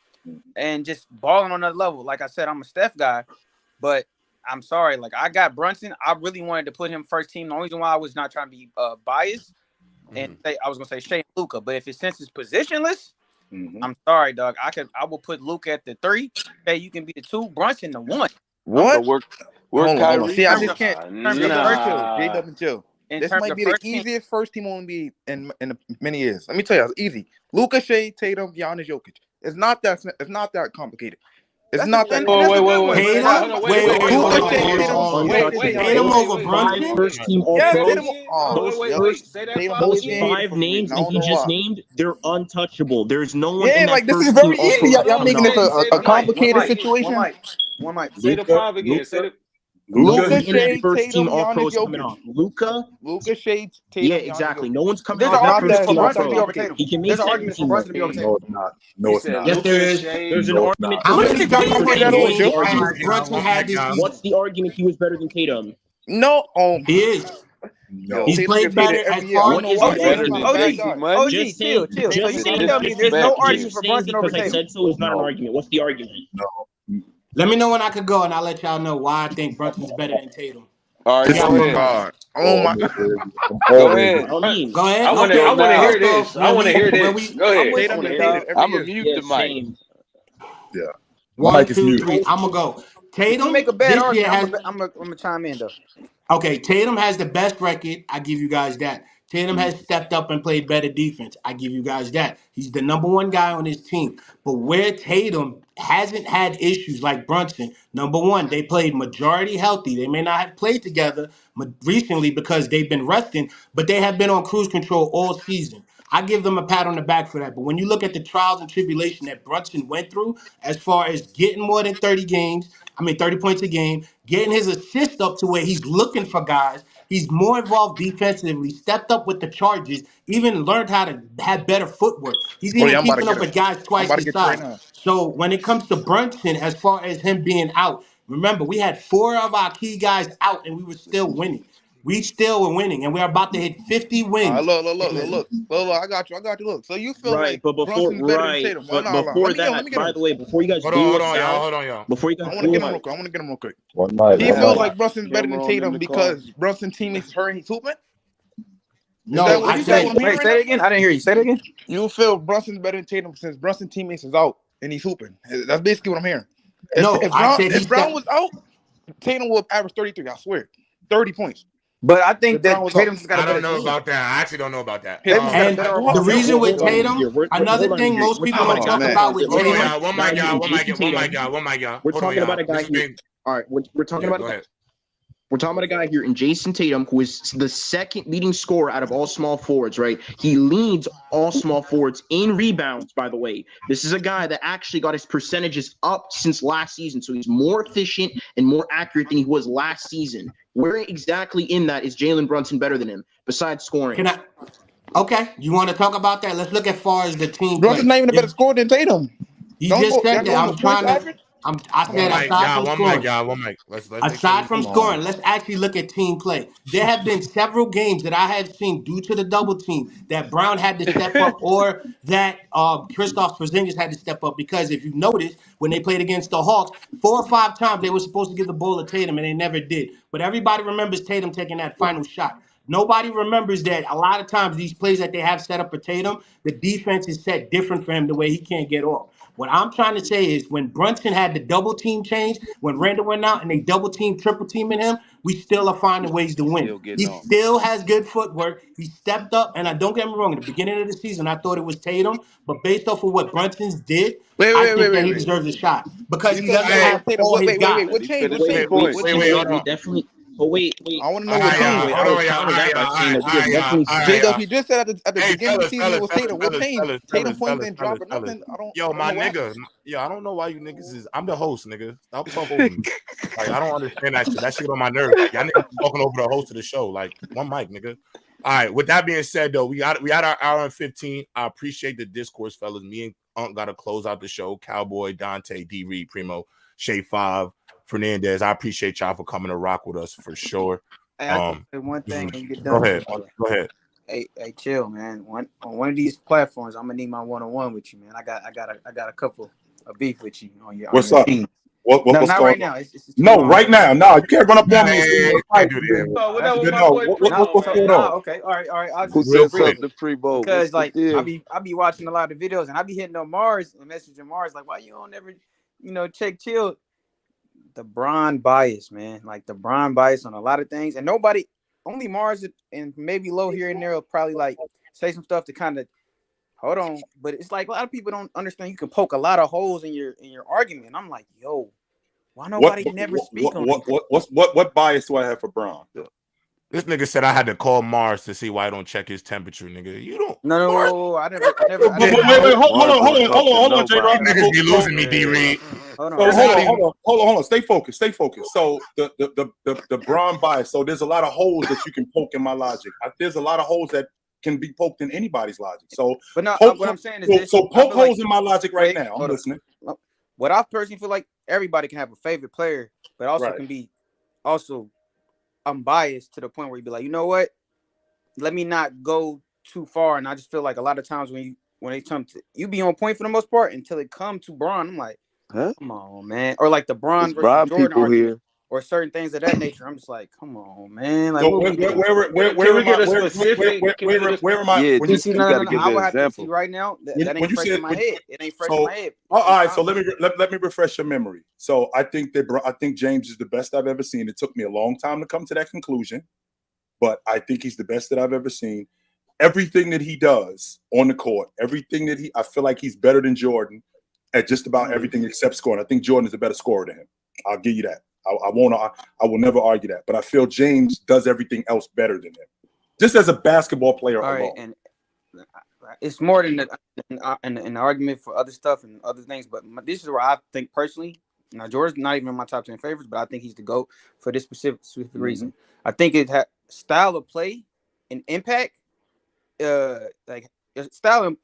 And just balling on another level. Like I said, I'm a Steph guy, but I'm sorry. Like I got Brunson. I really wanted to put him first team. The only reason why I was not trying to be biased and say I was gonna say Shea and Luka, but if it's since it's positionless, I'm sorry, dog. I will put Luka at the 3. Hey, you can be the 2. Brunson the 1. What? We're Kyrie. See, I just can't. Chill. This might be the easiest first team on NBA in many years. Let me tell you, it's easy. Luka, Shea, Tatum, Giannis, Jokic. It's not that complicated. It's not that. Tatum over Brunson. First team All Those 5 names that he just named, they're untouchable. There's no one. Yeah, like this is very easy. Y'all making this a complicated situation. One mic. Say the 5 again. Say the. Luka, Shea, first team Tatum, All Giannis, Pros coming Jokic. off. Luka, Shea, Tatum. yeah, exactly. No one's coming There's off an that argument first for team All Brunson to be over Pro. Tatum. He can make There's an second argument for team Brunson to be over Tatum. No, it's not. Yes, there is. There's an argument. How much did Brunson had this? What's the argument? He was better than Tatum. No, he is. No. He's played better as far as OG, chill. So you can't tell me there's no argument for Brunson over Tatum. Because I said so is not an argument. What's the argument? No. Let me know when I could go, and I'll let y'all know why I think Brunson's better than Tatum. All right, oh my God. Oh my God. Go ahead. Go ahead. I want to hear this. I want to hear this. Go ahead. I'm going to mute the mic. Yeah. 1, 2, 3. I'm going to go. Tatum make a bad this year has... I'm gonna chime in, though. Okay, Tatum has the best record. I give you guys that. Tatum has stepped up and played better defense. I give you guys that. He's the number 1 guy on his team. But where Tatum hasn't had issues like Brunson, number 1, they played majority healthy. They may not have played together recently because they've been resting, but they have been on cruise control all season. I give them a pat on the back for that. But when you look at the trials and tribulation that Brunson went through as far as getting more than 30 points a game, getting his assist up to where he's looking for guys, he's more involved defensively, stepped up with the charges, even learned how to have better footwork. He's even keeping up with guys twice his size. So when it comes to Brunson, as far as him being out, remember, we had 4 of our key guys out and we were still winning. We still were winning, and we're about to hit 50 wins. Look. I got you. Look. So you feel Right, like but before Brunson's better than Tatum? but Well, before let that, me get by him. the way, before you guys Hold blew on, us out, y'all. before you guys I want to blew get him us real quick. I want to get him real quick. One night. He One feels night. like Brunson's better than Cameron in Tatum the because Brunson's teammates is hurting. He's hooping. No, what I you said? said. What I'm hearing Wait, right say now? it again. I didn't hear you. Say it again. You feel Brunson's better than Tatum since Brunson teammates is out and he's hooping. That's basically what I'm hearing. No, I said If Brown was out, Tatum would average 33. I swear, 30 points. But I think If Brown that was Tatum's out. just got a I better don't know team. about that. I actually don't know about that. Tatum's got a And better the overall reason team. with hold on Tatum, here. another Hold on thing here. most We're people talking don't about talk man. about with Hold on, Tatum. y'all. One mic, y'all. We're Hold on, talking about y'all. a guy This is here. being- All right, we're talking Yeah, about go ahead. We're talking about a guy here in Jason Tatum, who is the second leading scorer out of all small forwards, right? He leads all small forwards in rebounds, by the way. This is a guy that actually got his percentages up since last season, so he's more efficient and more accurate than he was last season. Where exactly in that is Jalen Brunson better than him, besides scoring? Okay, you want to talk about that? Let's look as far as the team play. Brunson's not even a better scorer than Tatum. You just said that. I'm trying to. Average? I said aside from scoring. One mic. Let's Aside from scoring, let's actually look at team play. There have been several games that I have seen due to the double team that Brown had to step up, or that Kristaps Porzingis had to step up. Because if you notice, when they played against the Hawks, 4 or 5 times they were supposed to give the ball to Tatum, and they never did. But everybody remembers Tatum taking that final shot. Nobody remembers that a lot of times these plays that they have set up for Tatum, the defense is set different for him the way he can't get off. What I'm trying to say is when Brunson had the double team change, when Randall went out and they double team, triple teaming him, we still are finding ways to win. He still has good footwork. He stepped up, and I don't get me wrong, in the beginning of the season, I thought it was Tatum, but based off of what Brunson's did, I think that he deserves a shot because he doesn't have all his guys. What changed? We definitely. But wait. I want to know what changed. I would counter that by saying that we have definitely seen. J-Dub, he just said at the beginning of the season it was Tatum. What changed? Tatum points didn't drop or nothing. Yo, my nigga. Yo, I don't know why you niggas is. I'm the host, nigga. Stop talking over me. Like, I don't understand that shit. That shit on my nerves. Y'all niggas talking over the host of the show. Like, one mic, nigga. All right. With that being said, though, we had our hour and 15. I appreciate the discourse, fellas. Me and Unc got to close out the show. Cowboy, Dante, D. Reed, Primo, Shay 5, Fernandez. I appreciate y'all for coming to rock with us for sure. Hey, I say one thing when you get done. Go ahead. Hey, chill, man. On one of these platforms, I'm gonna need my one-on-one with you, man. I got a couple of beef with you on your. What's on your up? team. What's not going right on? now. It's No, right now. No, you can't run up on me. What's going on? Okay, all right. I'll Who just said briefly, something pre-bowl? because like I be watching a lot of videos and I be hitting on Mars and messaging Mars like, why you don't ever, check chill. The Bron bias, man. Like the Bron bias on a lot of things, and only Mars and maybe Low here and there will probably like say some stuff to kind of hold on. But it's like a lot of people don't understand. You can poke a lot of holes in your argument. I'm like, yo, why nobody never speak on what bias do I have for Bron? This nigga said I had to call Mars to see why I don't check his temperature, nigga. You don't. No, I never. Wait, hold on, J-Rob. Niggas be losing me, D. Reed. Hold on. Stay focused. So the Bron bias. So there's a lot of holes that you can poke in my logic. There's a lot of holes that can be poked in anybody's logic. So, but no, what I'm saying is this. So poke holes in my logic right now. I'm listening. What I personally feel like everybody can have a favorite player, but also can be also unbiased to the point where you be like, you know what? Let me not go too far. And I just feel like a lot of times when they come to you be on point for the most part until it come to Bron, I'm like, come on, man. Or like the Bron versus Jordan people argument, or certain things of that nature. I'm just like, come on, man. Like, so where am I? Yeah, when you gotta give I the would have to example. see right now. That ain't fresh in my head. It ain't fresh in my head. All right, so let me refresh your memory. So I think James is the best I've ever seen. It took me a long time to come to that conclusion, but I think he's the best that I've ever seen. Everything that he does on the court, I feel like he's better than Jordan at just about everything except scoring. I think Jordan is a better scorer than him. I'll give you that. I will never argue that. But I feel James does everything else better than him, just as a basketball player alone. Right, and it's more than an argument for other stuff and other things. But this is where I think personally. Now Jordan's not even in my top 10 favorites, but I think he's the GOAT for this specific reason. I think it had style of play and impact. Like your style of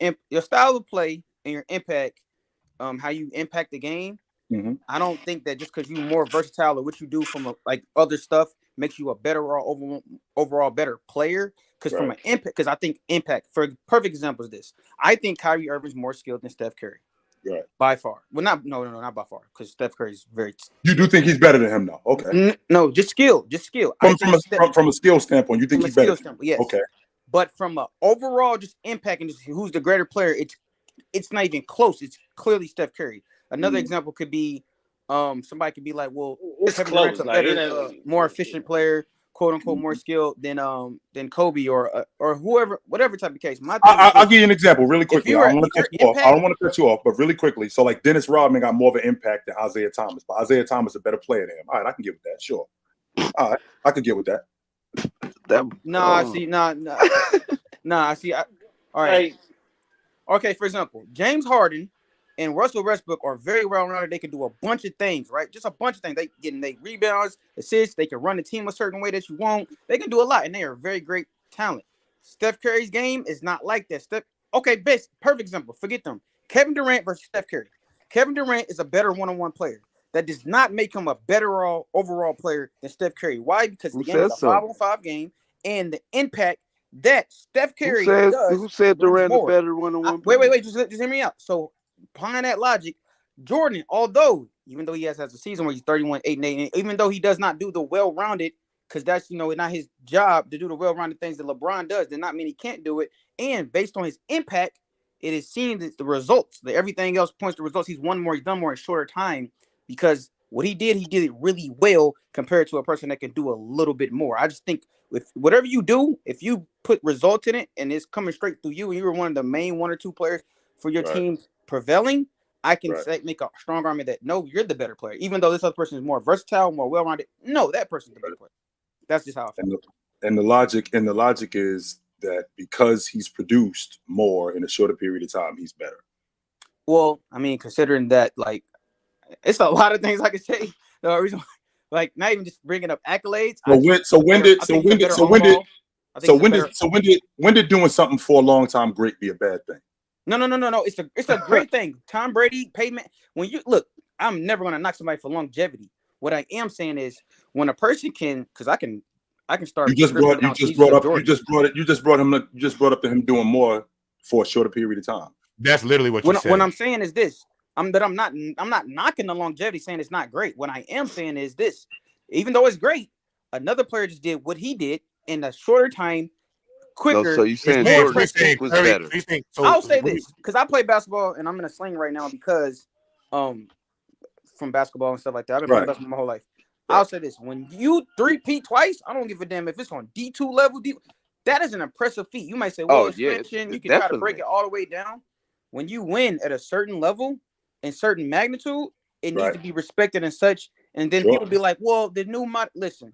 play and your impact, how you impact the game. I don't think that just because you're more versatile or what you do from like other stuff makes you a better overall better player. Because from an impact, because I think impact, for perfect example is this. I think Kyrie Irving's more skilled than Steph Curry. Right. By far. Well, not by far, because Steph Curry is very. You do think he's better than him, though? Okay. No, just skill. From a skill standpoint, you think he's better? Yes. Okay. But from an overall just impact and just who's the greater player, it's not even close. It's clearly Steph Curry. Another example could be, somebody could be like, well, it's close. A better, more efficient player, quote unquote, more skilled than Kobe or whoever, whatever type of case. I'll give you an example really quickly. I don't want to cut you off, but really quickly. So like Dennis Rodman got more of an impact than Isaiah Thomas, but Isaiah Thomas is a better player than him. All right, I can get with that. Sure. All right, I could get with that. All right. Okay, for example, James Harden and Russell Westbrook are very well-rounded. They can do a bunch of things, right? Just a bunch of things. They getting rebounds, assists. They can run the team a certain way that you want. They can do a lot, and they are very great talent. Steph Curry's game is not like that. Perfect example. Forget them. Kevin Durant versus Steph Curry. Kevin Durant is a better one-on-one player. That does not make him a better overall player than Steph Curry. Why? Because the game is a 5-on-5 game, and the impact that Steph Curry does. Who said Durant a better one-on-one? Wait, just hear me out. So, behind that logic, Jordan, even though he has a season where he's 31-8-8, even though he does not do the well-rounded, because that's not his job to do the well-rounded things that LeBron does, does not mean he can't do it. And based on his impact, it is seen that the results, that everything else points to results. He's done more in shorter time, because what he did it really well compared to a person that can do a little bit more. I just think with whatever you do, if you put results in it and it's coming straight through you, and you're one of the main 1 or 2 players for your team prevailing, I can make a strong argument that no, you're the better player. Even though this other person is more versatile, more well-rounded, no, that person's the better player. That's just how I feel. And the logic is that because he's produced more in a shorter period of time, he's better. Well, I mean, considering that, like, it's a lot of things I could say. The reason, like, not even just bringing up accolades. When did doing something for a long time great be a bad thing? No. It's a great thing. Tom Brady, payment. When you look, I'm never gonna knock somebody for longevity. What I am saying is when a person can, because I can start. You just brought up to him doing more for a shorter period of time. That's literally what you said. What I'm saying is this. I'm not knocking the longevity, saying it's not great. What I am saying is this: even though it's great, another player just did what he did in a shorter time, quicker. So you saying Jordan was better? I'll say this because I play basketball and I'm in a sling right now because from basketball and stuff like that. I've been playing basketball my whole life. I'll say this: when you 3-peat twice, I don't give a damn if it's on D2 level. That is an impressive feat. You might say, "Well, expansion." You can try to break it all the way down. When you win at a certain level and certain magnitude, it needs to be respected and such. And then people be like, "Well, the new listen,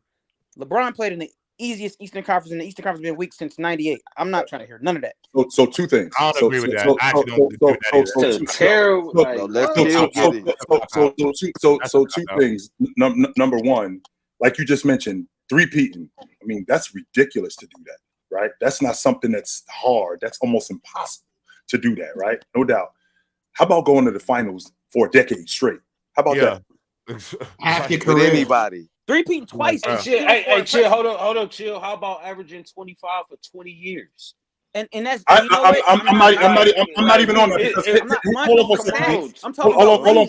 LeBron played in the easiest Eastern Conference, and the Eastern Conference has been weak since '98. I'm not trying to hear none of that." So 2 things. I don't agree with that. I actually don't agree with that. Terrible. So 2 things. Number 1, like you just mentioned, 3-peating. I mean, that's ridiculous to do that, right? That's not something that's hard. That's almost impossible to do that, right? No doubt. How about going to the finals for a decade straight? How about that? Half your With career. anybody. 3-peat twice. Hey, chill. Hold on, chill. How about averaging 25 for 20 years? And that's I'm not even on that. Hold on for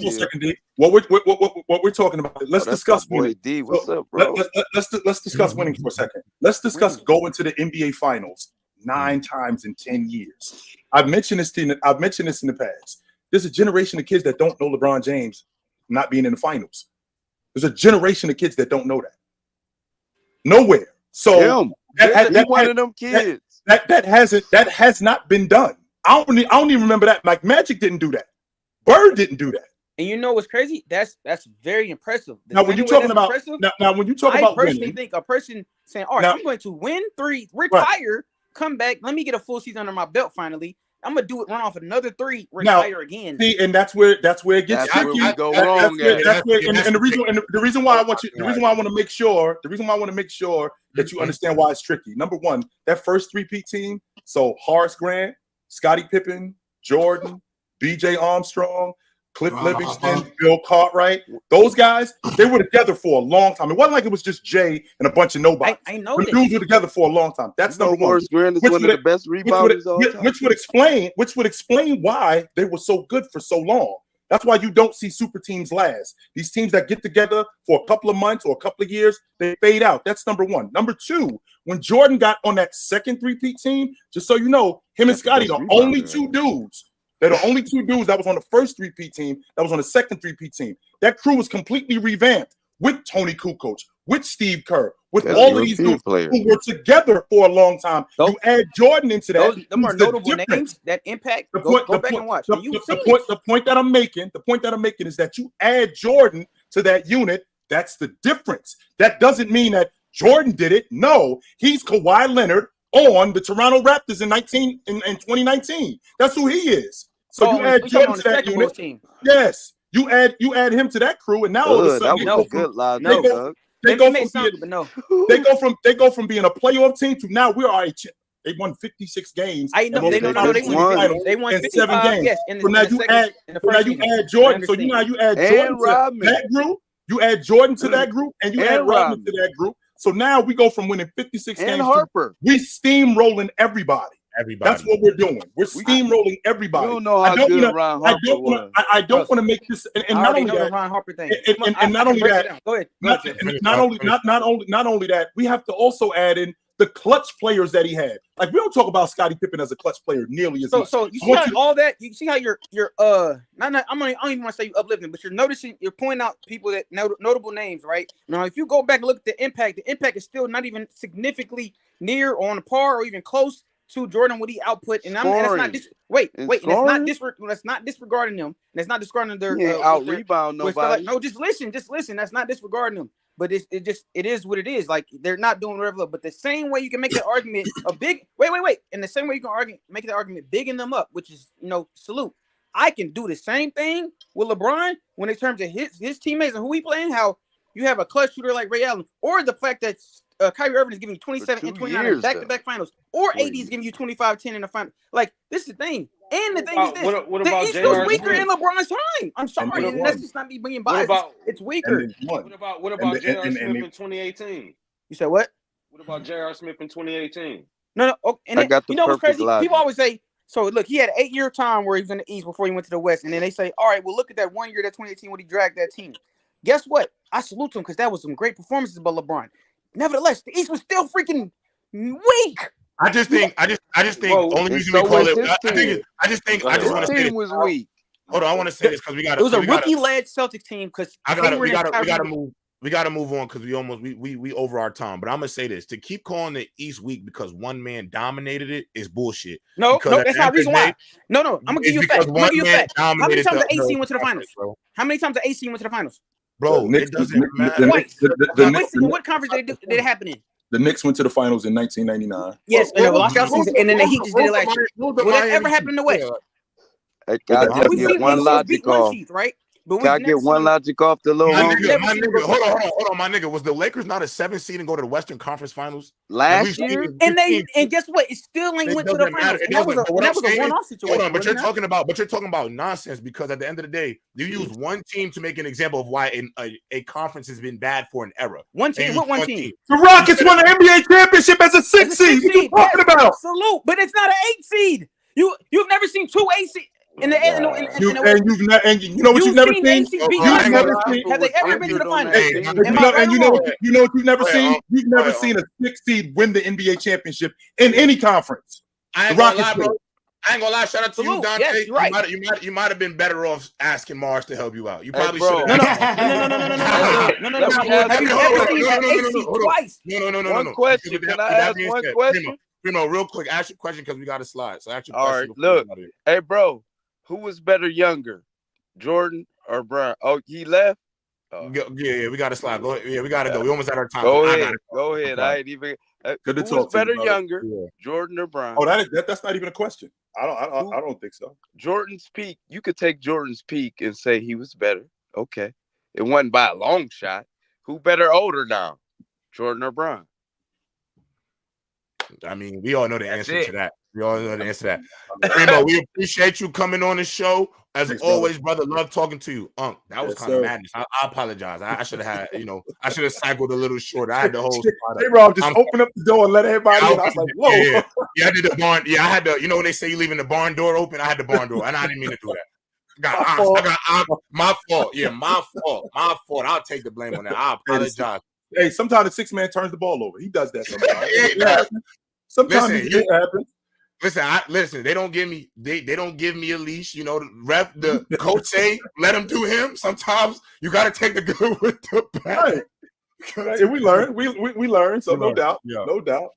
a second, D. What we're talking about. Let's discuss winning. D, what's up, bro? Let's discuss winning for a second. Let's discuss going to the NBA Finals 9 times in 10 years. I've mentioned this in the past. There's a generation of kids that don't know LeBron James not being in the finals. There's a generation of kids that don't know that. Nowhere. So one of them kids. That has not been done. I don't even remember that. Like Magic didn't do that. Bird didn't do that. And you know what's crazy? That's very impressive. Now when you're talking about I personally think a person saying, "All right, I'm going to win 3, retire, come back, let me get a full season under my belt finally. I'm gonna do it, run off another 3, retire again." See, and that's where it gets tricky. Where we go wrong. The reason why I want to make sure that you understand why it's tricky. Number 1, that first 3-peat team. So Horace Grant, Scottie Pippen, Jordan, B.J. Armstrong, Cliff Livingston, Bill Cartwright, those guys, they were together for a long time. It wasn't like it was just Jay and a bunch of nobodies. I know the that. dudes were together for a long time. That's number one. Morris Grant is one of the best rebounders all time. Which would explain why they were so good for so long. That's why you don't see super teams last. These teams that get together for a couple of months or a couple of years, they fade out. That's number one. Number two, when Jordan got on that second three-peat team, just so you know, him and Scotty, the only two dudes. They're the only two dudes that was on the first three-peat team, that was on the second three-peat team. That crew was completely revamped with Tony Kukoc, with Steve Kerr, with all of these dudes who were together for a long time. You add Jordan into that. Those are notable names that impact. Go back and watch. The point that I'm making is that you add Jordan to that unit. That's the difference. That doesn't mean that Jordan did it. No, he's Kawhi Leonard on the Toronto Raptors in 2019. That's who he is. So you add Jordan to that unit. Team. Yes, you add him to that crew, and now all of a sudden they go from being a playoff team to now we are they won 56 games. I know they won 57 games. Yes, so now you add Jordan. So now you add Jordan to that group. You add Jordan to that group, and you add Rodman to that group. So now we go from winning 56 games. Harper. We steamrolling everybody. That's what we're doing. We're steamrolling everybody. You don't know how good Ron Harper was. I don't want to make this, and not only that, Ron Harper thing. And not only that, go ahead. Not only that, we have to also add in the clutch players that he had. Like, we don't talk about Scottie Pippen as a clutch player nearly as much. So you see how all that, you see how you're I don't even want to say you uplifting, but you're pointing out people that notable names, right? Now, if you go back and look at the impact is still not even significantly near or on par or even close to Jordan what he output, and that's not disregarding them. That's not disregarding their out rebound nobody. No, just listen. That's not disregarding them. But it is what it is. Like, they're not doing whatever. But the same way you can make that argument a big and the same way you can make the argument bigging them up, which is salute. I can do the same thing with LeBron when in terms of his teammates and who he playing. How you have a clutch shooter like Ray Allen, or the fact that Kyrie Irving is giving you 27 and 29 in back-to-back finals, or AD is giving you 25-10 in the final. Like, this is the thing. And the thing is this: the East was weaker in LeBron's time. I'm sorry, and that's just not me being biased. It's weaker. What about J.R. Smith in 2018? You said what? What about J.R. Smith in 2018? No. And what's crazy? Logic. People always say, so look, he had an 8-year time where he was in the East before he went to the West, and then they say, all right, well, look at that 1 year, that 2018, when he dragged that team. Guess what? I salute him because that was some great performances by LeBron. Nevertheless, the East was still freaking weak. I just think only reason we call it. I just want to say this. Was weak. Hold on, I want to say this because we got. It was a rookie-led Celtics team because we got to move on because we over our time. But I'm gonna say this: to keep calling the East weak because one man dominated it is bullshit. No, that's not the reason why. No, I'm gonna give you a fact. How many times the AC went to the finals? How many times the AC went to the finals? Bro, it doesn't matter. What conference did it happen in? The Knicks went to the finals in 1999. Yes, and then the Heat just did it last year. Will that ever happen in the West? Hey, gotta get one logic off. Right? Gotta get one logic off the little. My nigga, hold on, my nigga. Was the Lakers not a 7th seed and go to the Western Conference Finals last year? And guess what? It still ain't went to the finals. And that was a one-off situation. Hold on, but you're talking about nonsense because at the end of the day, you use one team to make an example of why a conference has been bad for an era. One team. What one team? The Rockets won the NBA championship as a 6th seed. What are you talking about? Salute, but it's not an 8 seed. You've never seen 2 8 seeds. You know what you've never seen? Have they ever been to the finals? And you know what you've never seen? You've never seen a 6th seed win the NBA championship in any conference. I ain't gonna lie, bro. Shout out to you, Dante. Yes, right. You might have been better off asking Mars to help you out. You probably should have. No. Have you ever seen an 8 seed twice? No. One question. Can I ask one question? Real quick, ask your question because we got to slide. So ask your question. All right, look. Hey, bro. Who was better younger, Jordan or Brown? Oh, he left? Yeah, we got to slide. Go ahead. Yeah, we got to go. We almost at our time. Go ahead. I ain't even. Who was better younger, Jordan or Brown? Oh, that's not even a question. I don't think so. Jordan's peak. You could take Jordan's peak and say he was better. Okay. It wasn't by a long shot. Who better older now, Jordan or Brown? I mean, we all know the answer to that. We all know the answer to that. Primo, we appreciate you coming on the show. As Thanks, always, brother, love talking to you. That was Yes, kind of sir. madness. I apologize. I should have had, I should have cycled a little shorter. I had the whole spot Hey, up. Rob, just open up the door and let everybody in. I was like, whoa. Yeah, I did the barn. Yeah, I had the, when they say you leaving the barn door open, I had the barn door, and I didn't mean to do that. My fault. Yeah, my fault. My fault. I'll take the blame on that. I apologize. Hey, sometimes the sixth man turns the ball over. He does that sometimes. Sometimes it happens. Listen. They don't give me. They don't give me a leash. The coach say let him do him. Sometimes you got to take the good with the bad. Right. We learn. We learn. So no doubt. Yeah. No doubt.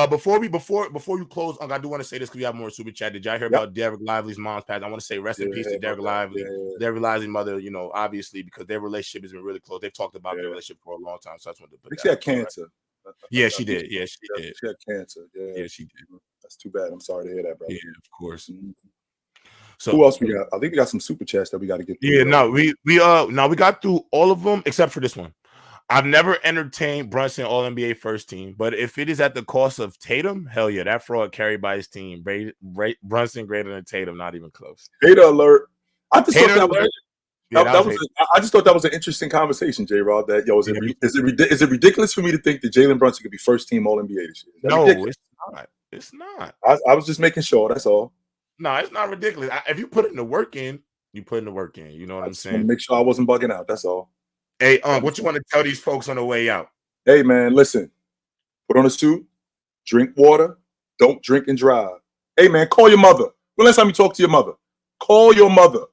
Before you close, I do want to say this because we have more super chat. Did y'all hear about Derek Lively's mom's pass? I want to say rest in peace to Derek Lively. Derek Lively's mother, obviously because their relationship has been really close. They've talked about their relationship for a long time. So I just wanted to put she had cancer. Yeah, she did. Yeah, she did. She had cancer. Yeah, she did. That's too bad. I'm sorry to hear that, brother. Yeah, of course. So who else we got? I think we got some super chats that we got to get through. Yeah, we got through all of them except for this one. I've never entertained Brunson All-NBA first team, but if it is at the cost of Tatum, hell yeah, that fraud carried by his team. Brunson greater than Tatum, not even close. Data alert. I just thought that was an interesting conversation, J-Rod. That is it ridiculous for me to think that Jalen Brunson could be first team All-NBA this year? No, ridiculous? It's not. It's not. I was just making sure. That's all. No, it's not ridiculous. If you put in the work in, you put in the work in. You know what I'm saying? Make sure I wasn't bugging out. That's all. Hey, what you want to tell these folks on the way out? Hey, man, listen. Put on a suit, drink water, don't drink and drive. Hey, man, call your mother. When last time you talk to your mother? Call your mother.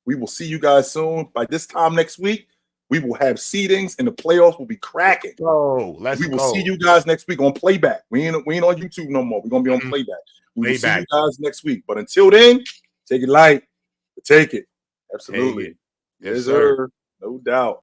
We will see you guys soon. By this time next week, we will have seedings and the playoffs will be cracking. We will see you guys next week on playback. We ain't on YouTube no more. We're going to be on playback. We will see you guys next week. But until then, take it light. Take it. Absolutely. Yes, sir. No doubt.